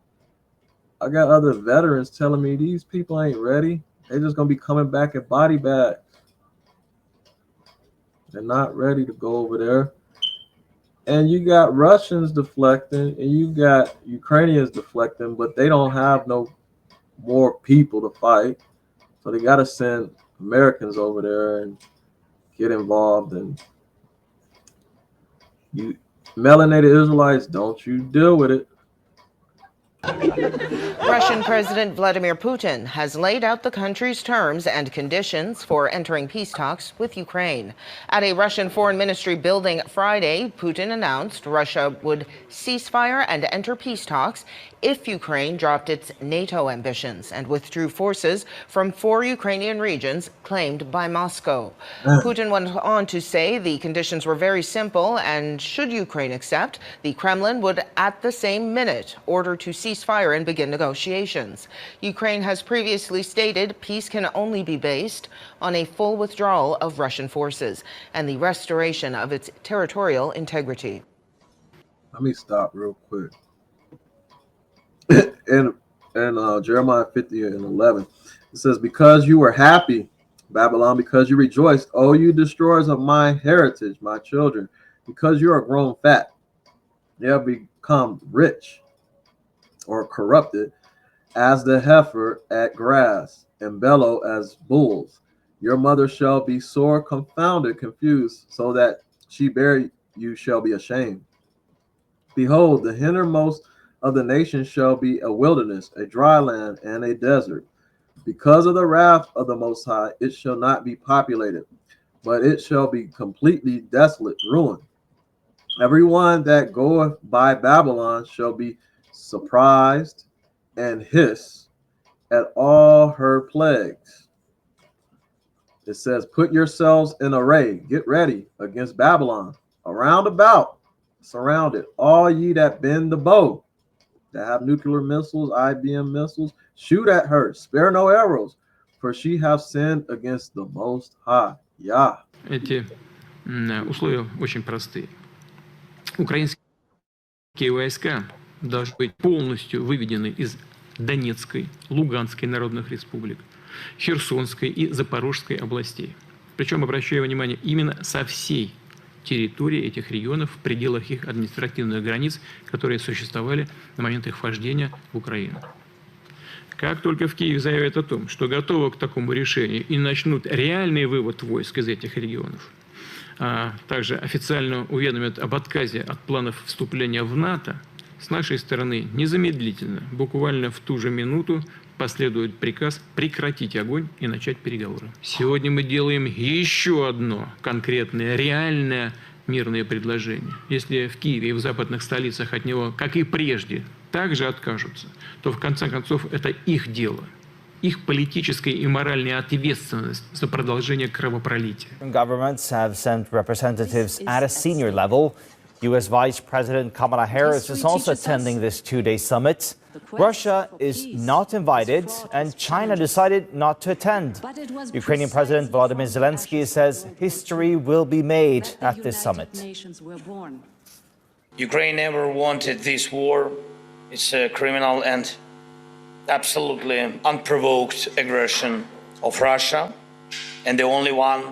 I got other veterans telling me these people ain't ready. They're just gonna be coming back in body bags. They're not ready to go over there. And you got Russians deflecting, and you got Ukrainians deflecting, but they don't have no more people to fight. So they got to send Americans over there and get involved. And you melanated Israelites, don't you deal with it. Russian President Vladimir Putin has laid out the country's terms and conditions for entering peace talks with Ukraine. At a Russian Foreign Ministry building Friday, Putin announced Russia would cease fire and enter peace talks if Ukraine dropped its NATO ambitions and withdrew forces from 4 Ukrainian regions claimed by Moscow. Putin went on to say the conditions were very simple, and should Ukraine accept, the Kremlin would at the same minute order to cease fire and begin negotiations. Ukraine has previously stated peace can only be based on a full withdrawal of Russian forces and the restoration of its territorial integrity. Let me stop real quick. in Jeremiah 50:11, it says, because you were happy, Babylon, because you rejoiced, O you destroyers of my heritage, my children, because you are grown fat, you have become rich or corrupted as the heifer at grass, and bellow as bulls. Your mother shall be sore confounded, confused, so that she bear you shall be ashamed. Behold, the hindermost of the nations shall be a wilderness, a dry land, and a desert. Because of the wrath of the Most High, it shall not be populated, but it shall be completely desolate, ruined. Everyone that goeth by Babylon shall be surprised and hiss at all her plagues. It says, put yourselves in array, get ready against Babylon, around about, surrounded, all ye that bend the bow, that have nuclear missiles, IBM missiles, shoot at her, spare no arrows, for she hath sinned against the Most High. Yah. Эти условия очень простые. Украинские войска должны быть полностью выведены из Донецкой, Луганской народных республик, Херсонской и Запорожской областей. Причем, обращаю внимание, именно со всей территории этих регионов в пределах их административных границ, которые существовали на момент их вхождения в Украину. Как только в Киеве заявят о том, что готовы к такому решению и начнут реальный вывод войск из этих регионов, а также официально уведомят об отказе от планов вступления в НАТО, с нашей стороны незамедлительно, буквально в ту же минуту, последует приказ прекратить огонь и начать переговоры. Сегодня мы делаем еще одно конкретное, реальное мирное предложение. Если в Киеве и в западных столицах от него, как и прежде, также откажутся, то в конце концов это их дело, их политическая и моральная ответственность за продолжение кровопролития. Governments have sent representatives at a senior level. U.S. Vice President Kamala Harris is also attending this two-day summit. Russia is not invited, and China decided not to attend. Ukrainian President Volodymyr Zelensky says history will be made at this summit. Ukraine never wanted this war. It's a criminal and absolutely unprovoked aggression of Russia, and the only one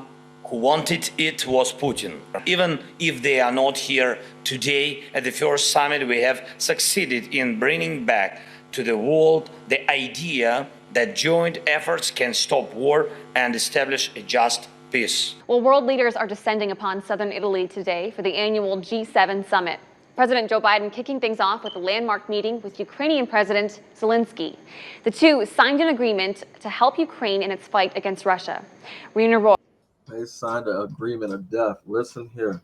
who wanted it was Putin. Even if they are not here today at the first summit, we have succeeded in bringing back to the world the idea that joint efforts can stop war and establish a just peace. Well, world leaders are descending upon southern Italy today for the annual G7 summit. President Joe Biden kicking things off with a landmark meeting with Ukrainian President Zelensky. The two signed an agreement to help Ukraine in its fight against Russia. Rena Roy. They signed an agreement of death. Listen here.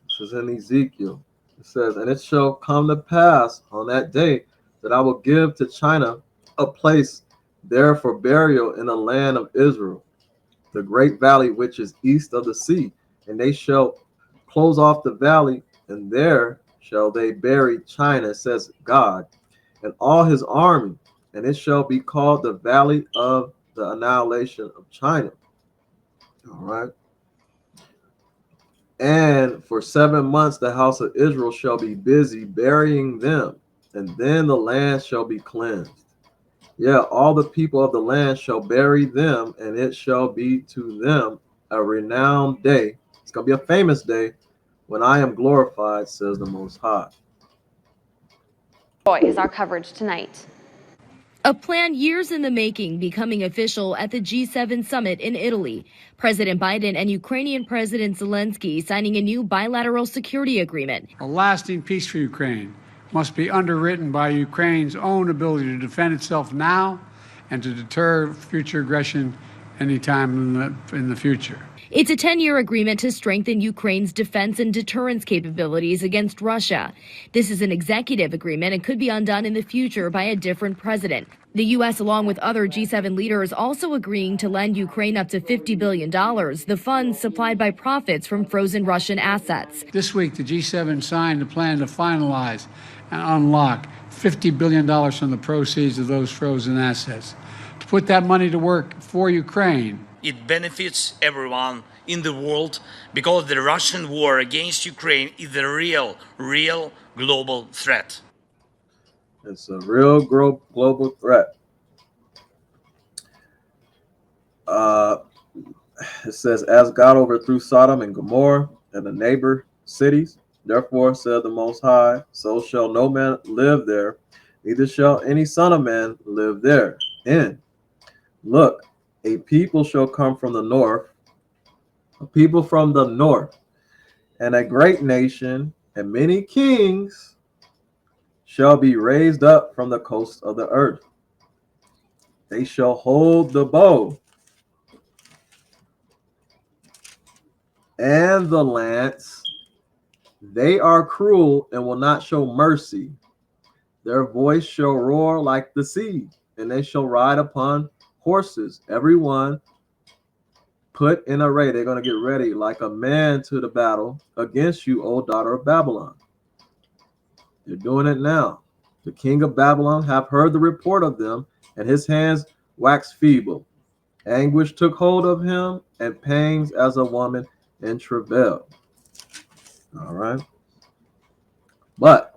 This is in Ezekiel. It says, and it shall come to pass on that day that I will give to China a place there for burial in the land of Israel, the great valley which is east of the sea. And they shall close off the valley, and there shall they bury China, says God, and all his army, and it shall be called the valley of the annihilation of China. All right. And for 7 months the house of Israel shall be busy burying them, and then the land shall be cleansed. Yeah, all the people of the land shall bury them, and it shall be to them a renowned day. It's going to be a famous day when I am glorified, says the Most High. Roy is our coverage tonight. A plan years in the making becoming official at the G7 summit in Italy. President Biden and Ukrainian President Zelensky signing a new bilateral security agreement. A lasting peace for Ukraine must be underwritten by Ukraine's own ability to defend itself now and to deter future aggression anytime in the future. It's a 10-year agreement to strengthen Ukraine's defense and deterrence capabilities against Russia. This is an executive agreement and could be undone in the future by a different president. The U.S., along with other G7 leaders, also agreeing to lend Ukraine up to $50 billion, the funds supplied by profits from frozen Russian assets. This week, the G7 signed a plan to finalize and unlock $50 billion from the proceeds of those frozen assets. To put that money to work for Ukraine. It benefits everyone in the world because the Russian war against Ukraine is a real global threat. It's a real global threat. It says, as God overthrew Sodom and Gomorrah and the neighbor cities, therefore said the Most High, so shall no man live there, neither shall any son of man live there. And look, a people shall come from the north, a people from the north, and a great nation, and many kings shall be raised up from the coast of the earth. They shall hold the bow and the lance. They are cruel and will not show mercy. Their voice shall roar like the sea, and they shall ride upon horses, everyone put in array. They're going to get ready like a man to the battle against you, O daughter of Babylon. They're doing it now. The king of Babylon hath heard the report of them, and his hands waxed feeble. Anguish took hold of him, and pangs as a woman in travail. All right. But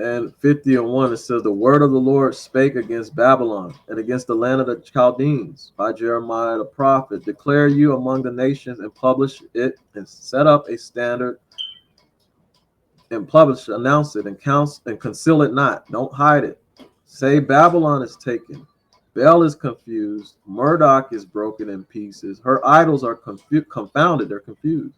and 50:1, it says, the word of the Lord spake against Babylon and against the land of the Chaldeans by Jeremiah the prophet. Declare you among the nations and publish it and set up a standard and publish, announce it and conceal it not. Don't hide it. Say Babylon is taken. Bel is confused. Murdoch is broken in pieces. Her idols are confounded. They're confused.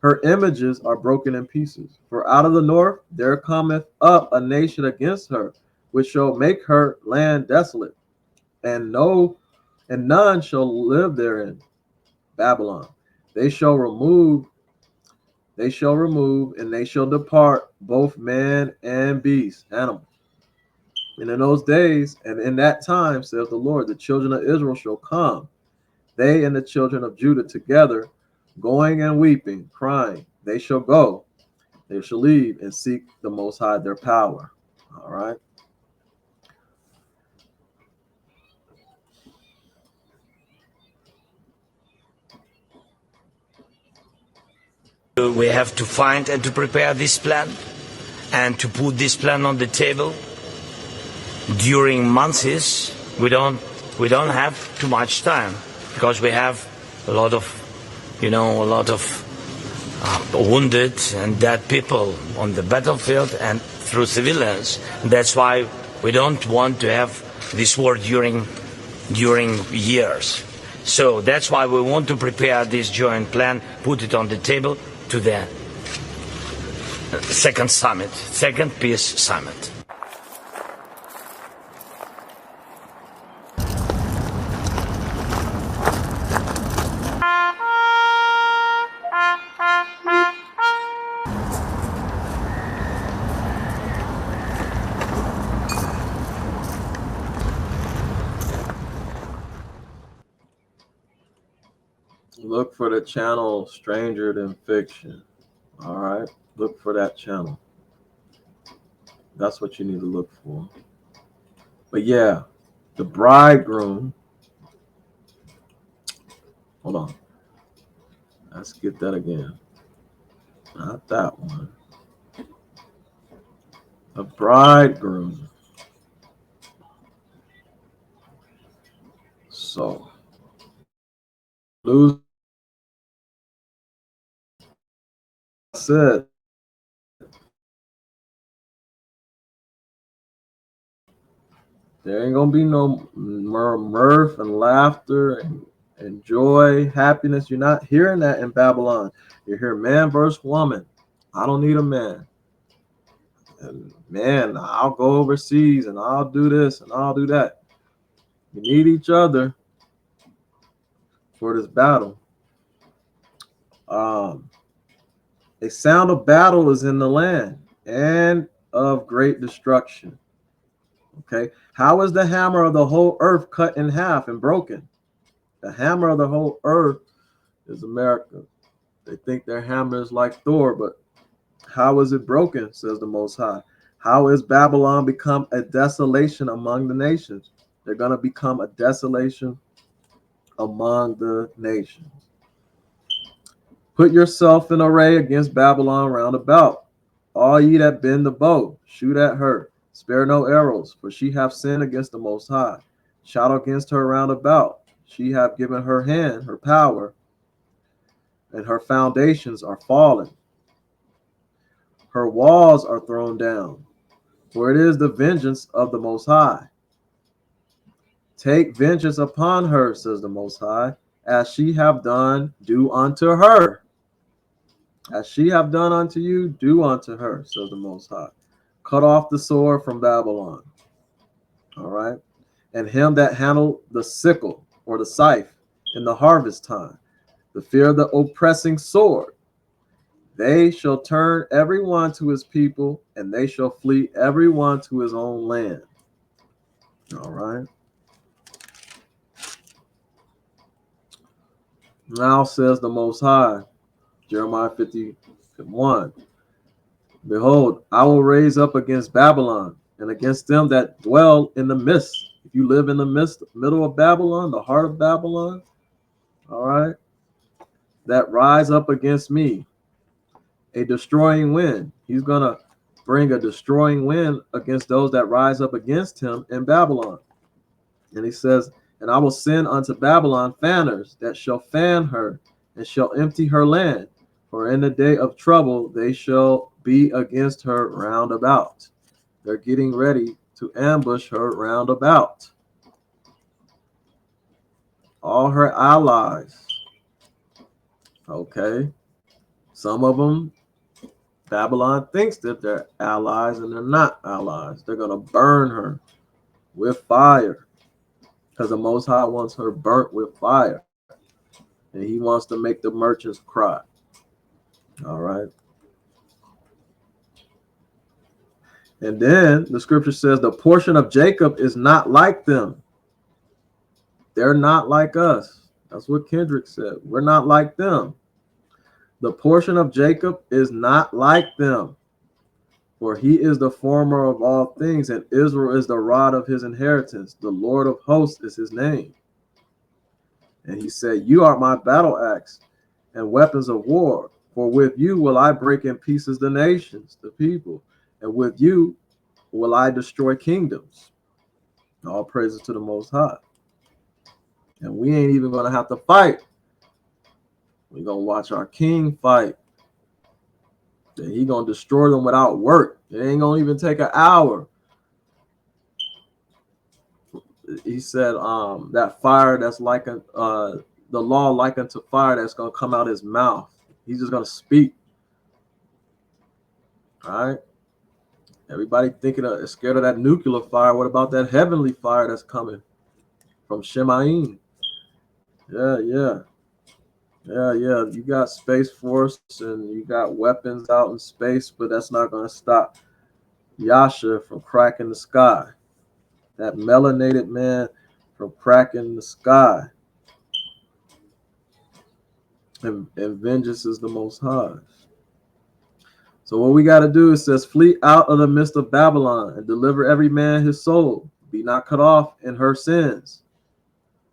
Her images are broken in pieces. For out of the north there cometh up a nation against her, which shall make her land desolate, and none shall live therein. Babylon. They shall remove they shall remove, and they shall depart, both man and beast, animal. And in those days and in that time, says the Lord, the children of Israel shall come, they and the children of Judah together, going and weeping, crying. They shall go, they shall leave and seek the Most High, their power. All right. We have to find and to prepare this plan and to put this plan on the table during months. We don't have too much time because we have a lot of wounded and dead people on the battlefield and through civilians. That's why we don't want to have this war during years. So that's why we want to prepare this joint plan, put it on the table to the second peace summit. Look for the channel StrangerThanFiction. All right. Look for that channel. That's what you need to look for. But yeah, the bridegroom. Hold on. Let's get that again. Not that one. The bridegroom. So, lose. Said. There ain't gonna be no mirth and laughter and joy, happiness. You're not hearing that in Babylon. You hear man versus woman. I don't need a man. And man, I'll go overseas and I'll do this and I'll do that. You need each other for this battle. A sound of battle is in the land and of great destruction. Okay. How is the hammer of the whole earth cut in half and broken? The hammer of the whole earth is America. They think their hammer is like Thor, but how is it broken, says the Most High? How is Babylon become a desolation among the nations? They're going to become a desolation among the nations. Put yourself in array against Babylon round about. All ye that bend the bow, shoot at her. Spare no arrows, for she hath sinned against the Most High. Shout against her round about. She hath given her hand, her power, and her foundations are fallen. Her walls are thrown down, for it is the vengeance of the Most High. Take vengeance upon her, says the Most High, as she have done, do unto her. As she have done unto you, do unto her, says the Most High. Cut off the sword from Babylon. All right. And him that handled the sickle or the scythe in the harvest time, the fear of the oppressing sword. They shall turn every one to his people, and they shall flee every one to his own land. All right. Now says the Most High, Jeremiah 51, behold, I will raise up against Babylon and against them that dwell in the midst. If you live in the middle of Babylon, the heart of Babylon, all right, that rise up against me, a destroying wind. He's going to bring a destroying wind against those that rise up against him in Babylon. And he says, and I will send unto Babylon fanners that shall fan her and shall empty her land. For in the day of trouble they shall be against her round about. They're getting ready to ambush her round about. All her allies. Okay. Some of them, Babylon thinks that they're allies and they're not allies. They're going to burn her with fire because the Most High wants her burnt with fire. And he wants to make the merchants cry. All right. And then the scripture says the portion of Jacob is not like them. They're not like us. That's what Kendrick said. We're not like them. The portion of Jacob is not like them. For he is the former of all things, and Israel is the rod of his inheritance. The Lord of hosts is his name. And he said, you are my battle axe and weapons of war. For with you will I break in pieces the nations, the people, and with you will I destroy kingdoms. All praises to the Most High. And we ain't even going to have to fight. We're going to watch our king fight. And he going to destroy them without work. It ain't going to even take an hour. He said that fire that's like the law like unto fire that's going to come out his mouth. He's just going to speak. All right. Everybody thinking is scared of that nuclear fire. What about that heavenly fire that's coming from Shemaim? Yeah. You got Space Force and you got weapons out in space, but that's not going to stop Yasha from cracking the sky. That melanated man from cracking the sky. And vengeance is the Most High. So what we got to do, it says, flee out of the midst of Babylon and deliver every man his soul. Be not cut off in her sins.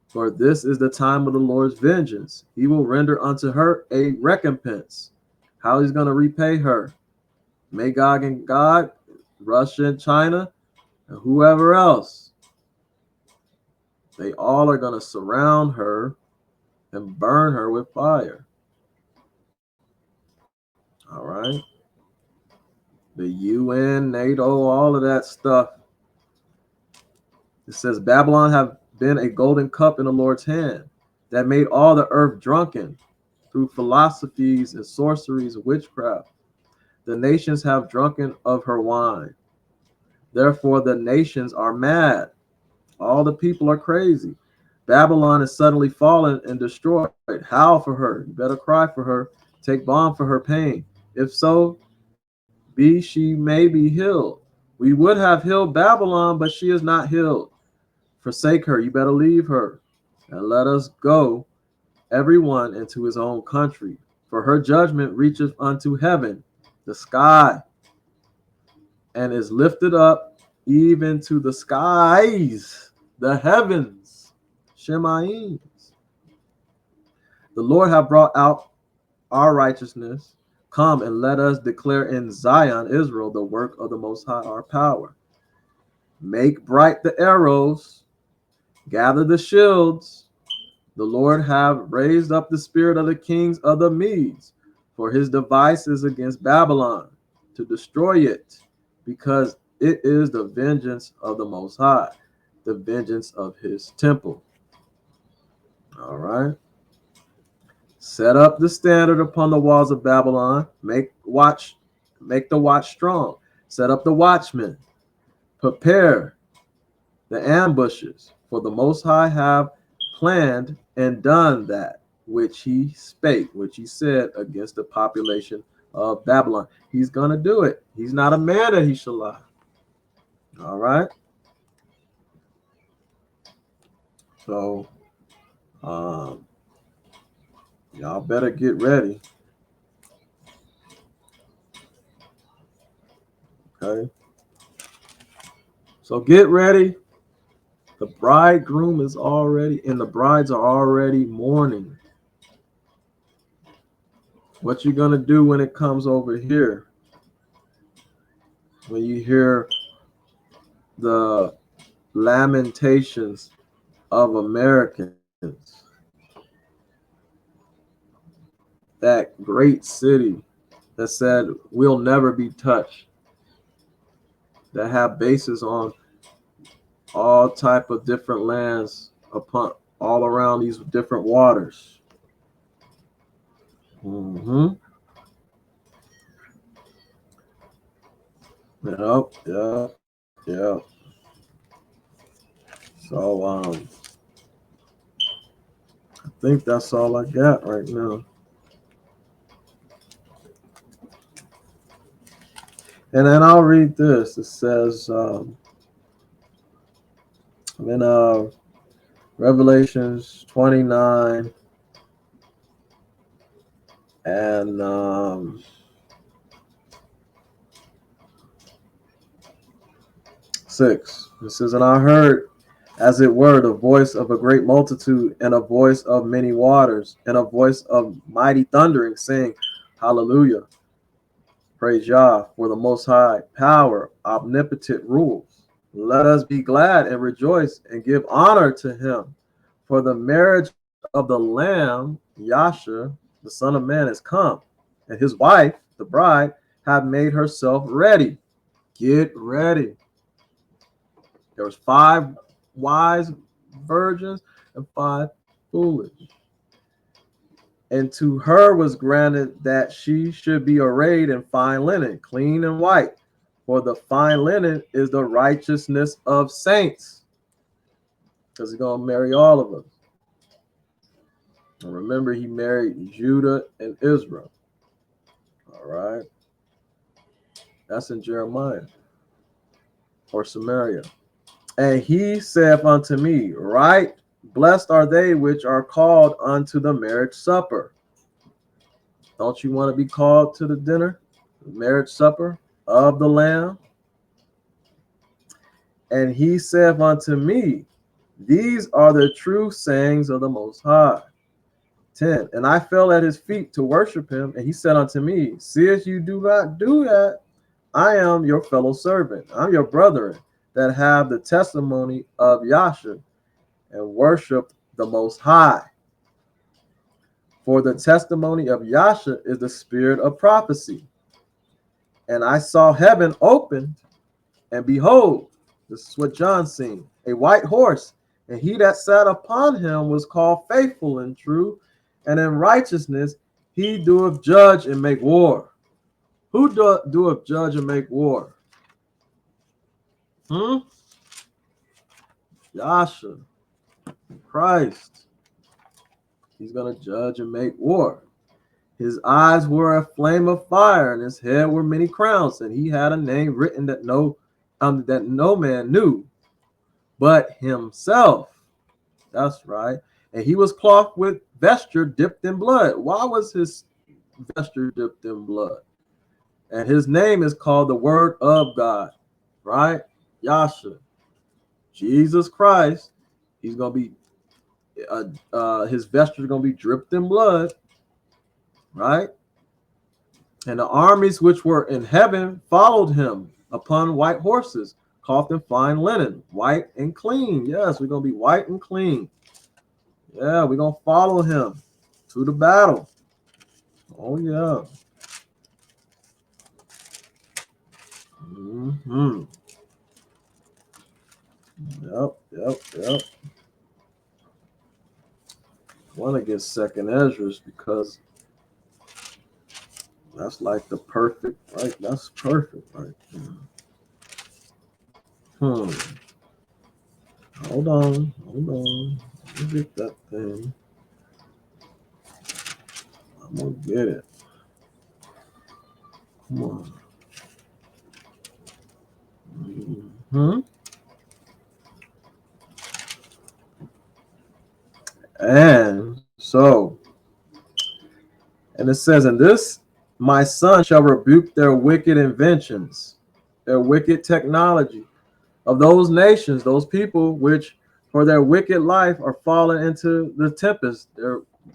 For this is the time of the Lord's vengeance. He will render unto her a recompense. How he's going to repay her? Magog and Gog, Russia and China, and whoever else. They all are going to surround her and burn her with fire. All right. The UN, NATO, all of that stuff. It says, Babylon have been a golden cup in the Lord's hand that made all the earth drunken through philosophies and sorceries and witchcraft. The nations have drunken of her wine. Therefore, the nations are mad. All the people are crazy. Babylon is suddenly fallen and destroyed. Howl for her. You better cry for her. Take balm for her pain. If so, she may be healed. We would have healed Babylon, but she is not healed. Forsake her. You better leave her. And let us go, everyone, into his own country. For her judgment reacheth unto heaven, the sky, and is lifted up even to the skies, the heavens, Shemaims. The Lord hath brought out our righteousness. Come and let us declare in Zion, Israel, the work of the Most High, our power. Make bright the arrows, gather the shields. The Lord have raised up the spirit of the kings of the Medes, for his device is against Babylon, to destroy it, because it is the vengeance of the Most High, the vengeance of his temple. All right. Set up the standard upon the walls of Babylon. Make the watch strong. Set up the watchmen. Prepare the ambushes. For the Most High have planned and done that which he spake, which he said against the population of Babylon. He's going to do it. He's not a man that he shall lie. All right. So, y'all better get ready. Okay. So get ready. The bridegroom is already, and the brides are already mourning. What you gonna do when it comes over here? When you hear the lamentations of Americans, that great city that said we'll never be touched, that have bases on all type of different lands upon all around these different waters. Yep. So I think that's all I got right now. And then I'll read this. It says in Revelations 29 and 6. It says, and I heard, as it were, the voice of a great multitude, and a voice of many waters, and a voice of mighty thundering, saying, Hallelujah. Praise Yah, for the Most High power, omnipotent rules. Let us be glad and rejoice and give honor to him. For the marriage of the Lamb, Yasha, the Son of Man, is come, and his wife, the bride, have made herself ready. Get ready. There was 5 wise virgins and 5 foolish. And to her was granted that she should be arrayed in fine linen, clean and white. For the fine linen is the righteousness of saints. Because he's going to marry all of us. And remember, he married Judah and Israel. All right. That's in Jeremiah or Samaria. And he saith unto me, right, blessed are they which are called unto the marriage supper. Don't you want to be called to the dinner, the marriage supper of the Lamb? And he saith unto me, these are the true sayings of the Most High. 10. And I fell at his feet to worship him. And he said unto me, seest you do not do that, I am your fellow servant. I'm your brethren that have the testimony of Yasha and worship the Most High. For the testimony of Yasha is the spirit of prophecy. And I saw heaven opened, and behold, this is what John seen, a white horse, and he that sat upon him was called faithful and true, and in righteousness he doeth judge and make war. Who doeth judge and make war? Yasha, Christ. He's going to judge and make war. His eyes were a flame of fire, and his head were many crowns, and he had a name written that no man knew but himself. That's right. And he was clothed with vesture dipped in blood. Why was his vesture dipped in blood? And his name is called the Word of God, right? Yasha, Jesus Christ. He's going to be, his vesture is going to be dripped in blood, right? And the armies which were in heaven followed him upon white horses, clothed in fine linen, white and clean. Yes, we're going to be white and clean. Yeah, we're going to follow him to the battle. Oh, yeah. Mm-hmm. Yep. I want to get second Ezra's because that's like the perfect, right? That's perfect, right? Hold on. Let me get that thing. I'm gonna get it. Come on. And so, and it says, and this my son shall rebuke their wicked inventions, their wicked technology of those nations, those people which for their wicked life are fallen into the tempest.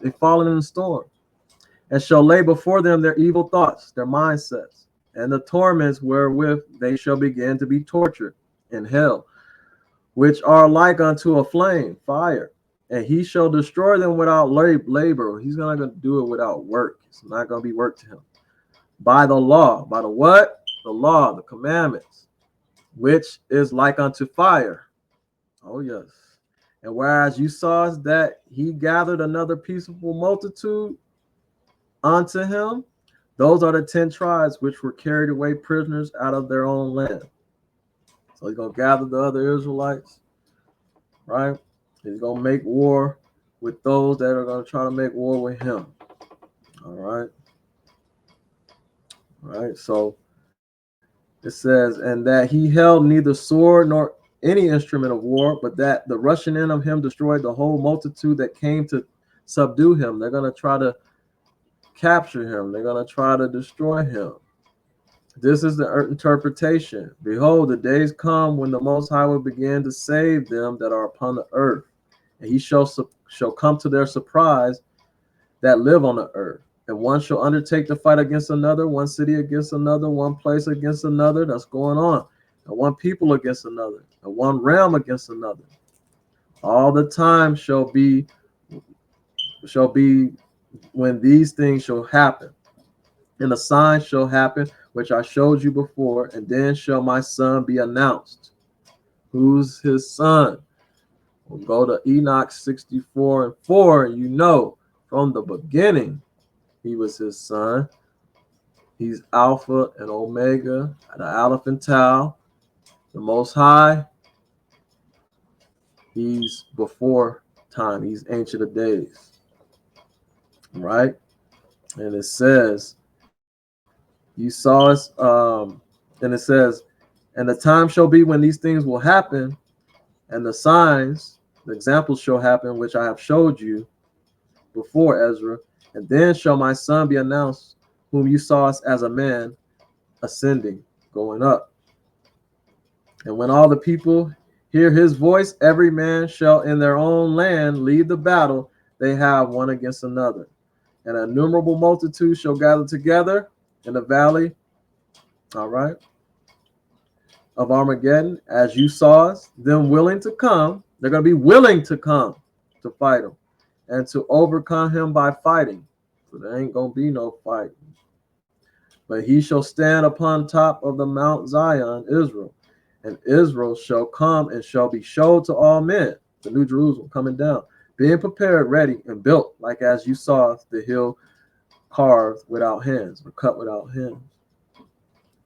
They've fallen in the storm, and shall lay before them their evil thoughts, their mindsets, and the torments wherewith they shall begin to be tortured in hell, which are like unto a flame, fire. And he shall destroy them without labor. He's not going to do it without work. It's not going to be work to him. By the law. By the what? The law, the commandments, which is like unto fire. Oh, yes. And whereas you saw that he gathered another peaceable multitude unto him, those are the 10 tribes which were carried away prisoners out of their own land. So he's going to gather the other Israelites, right? He's going to make war with those that are going to try to make war with him. All right. So It says, and that he held neither sword nor any instrument of war, but that the rushing in of him destroyed the whole multitude that came to subdue him. They're going to try to capture him. They're going to try to destroy him. This is the interpretation. Behold, the days come when the Most High will begin to save them that are upon the earth. And he shall come to their surprise that live on the earth. And one shall undertake to fight against another, one city against another, one place against another. That's going on. And one people against another, and one realm against another. All the time shall be when these things shall happen. And a sign shall happen, which I showed you before, and then shall my son be announced. Who's his son? We'll go to Enoch 64:4, and you know from the beginning he was his son. He's Alpha and Omega, the Aleph and Tau, the Most High. He's before time. He's Ancient of Days. Right? And it says, you saw us, and it says, and the time shall be when these things will happen, and the signs, the examples shall happen, which I have showed you before, Ezra. And then shall my son be announced, whom you saw us as a man ascending, going up. And when all the people hear his voice, every man shall in their own land lead the battle they have one against another. And an innumerable multitude shall gather together in the valley, all right, of Armageddon, as you saw us, them willing to come. They're going to be willing to come to fight him and to overcome him by fighting. So there ain't going to be no fighting. But he shall stand upon top of the Mount Zion, Israel, and Israel shall come and shall be showed to all men, the New Jerusalem coming down, being prepared, ready, and built, like as you saw the hill carved without hands, or cut without hands.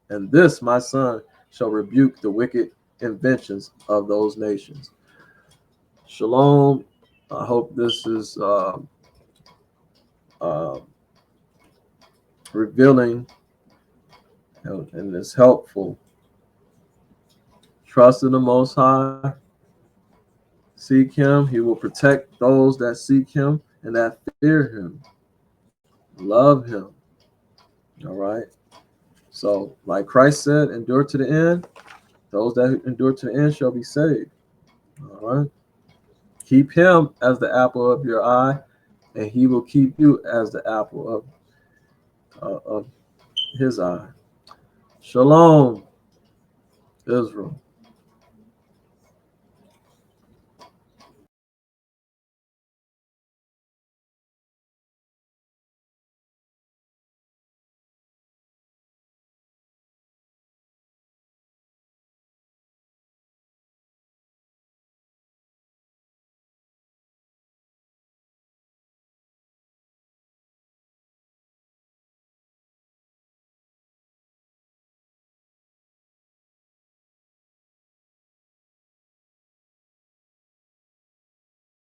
And this, my son, shall rebuke the wicked inventions of those nations. Shalom. I hope this is revealing and is helpful. Trust in the Most High. Seek him. He will protect those that seek him and that fear him. Love him. All right. So, like Christ said, endure to the end. Those that endure to the end shall be saved. All right. Keep him as the apple of your eye, and he will keep you as the apple of his eye. Shalom, Israel.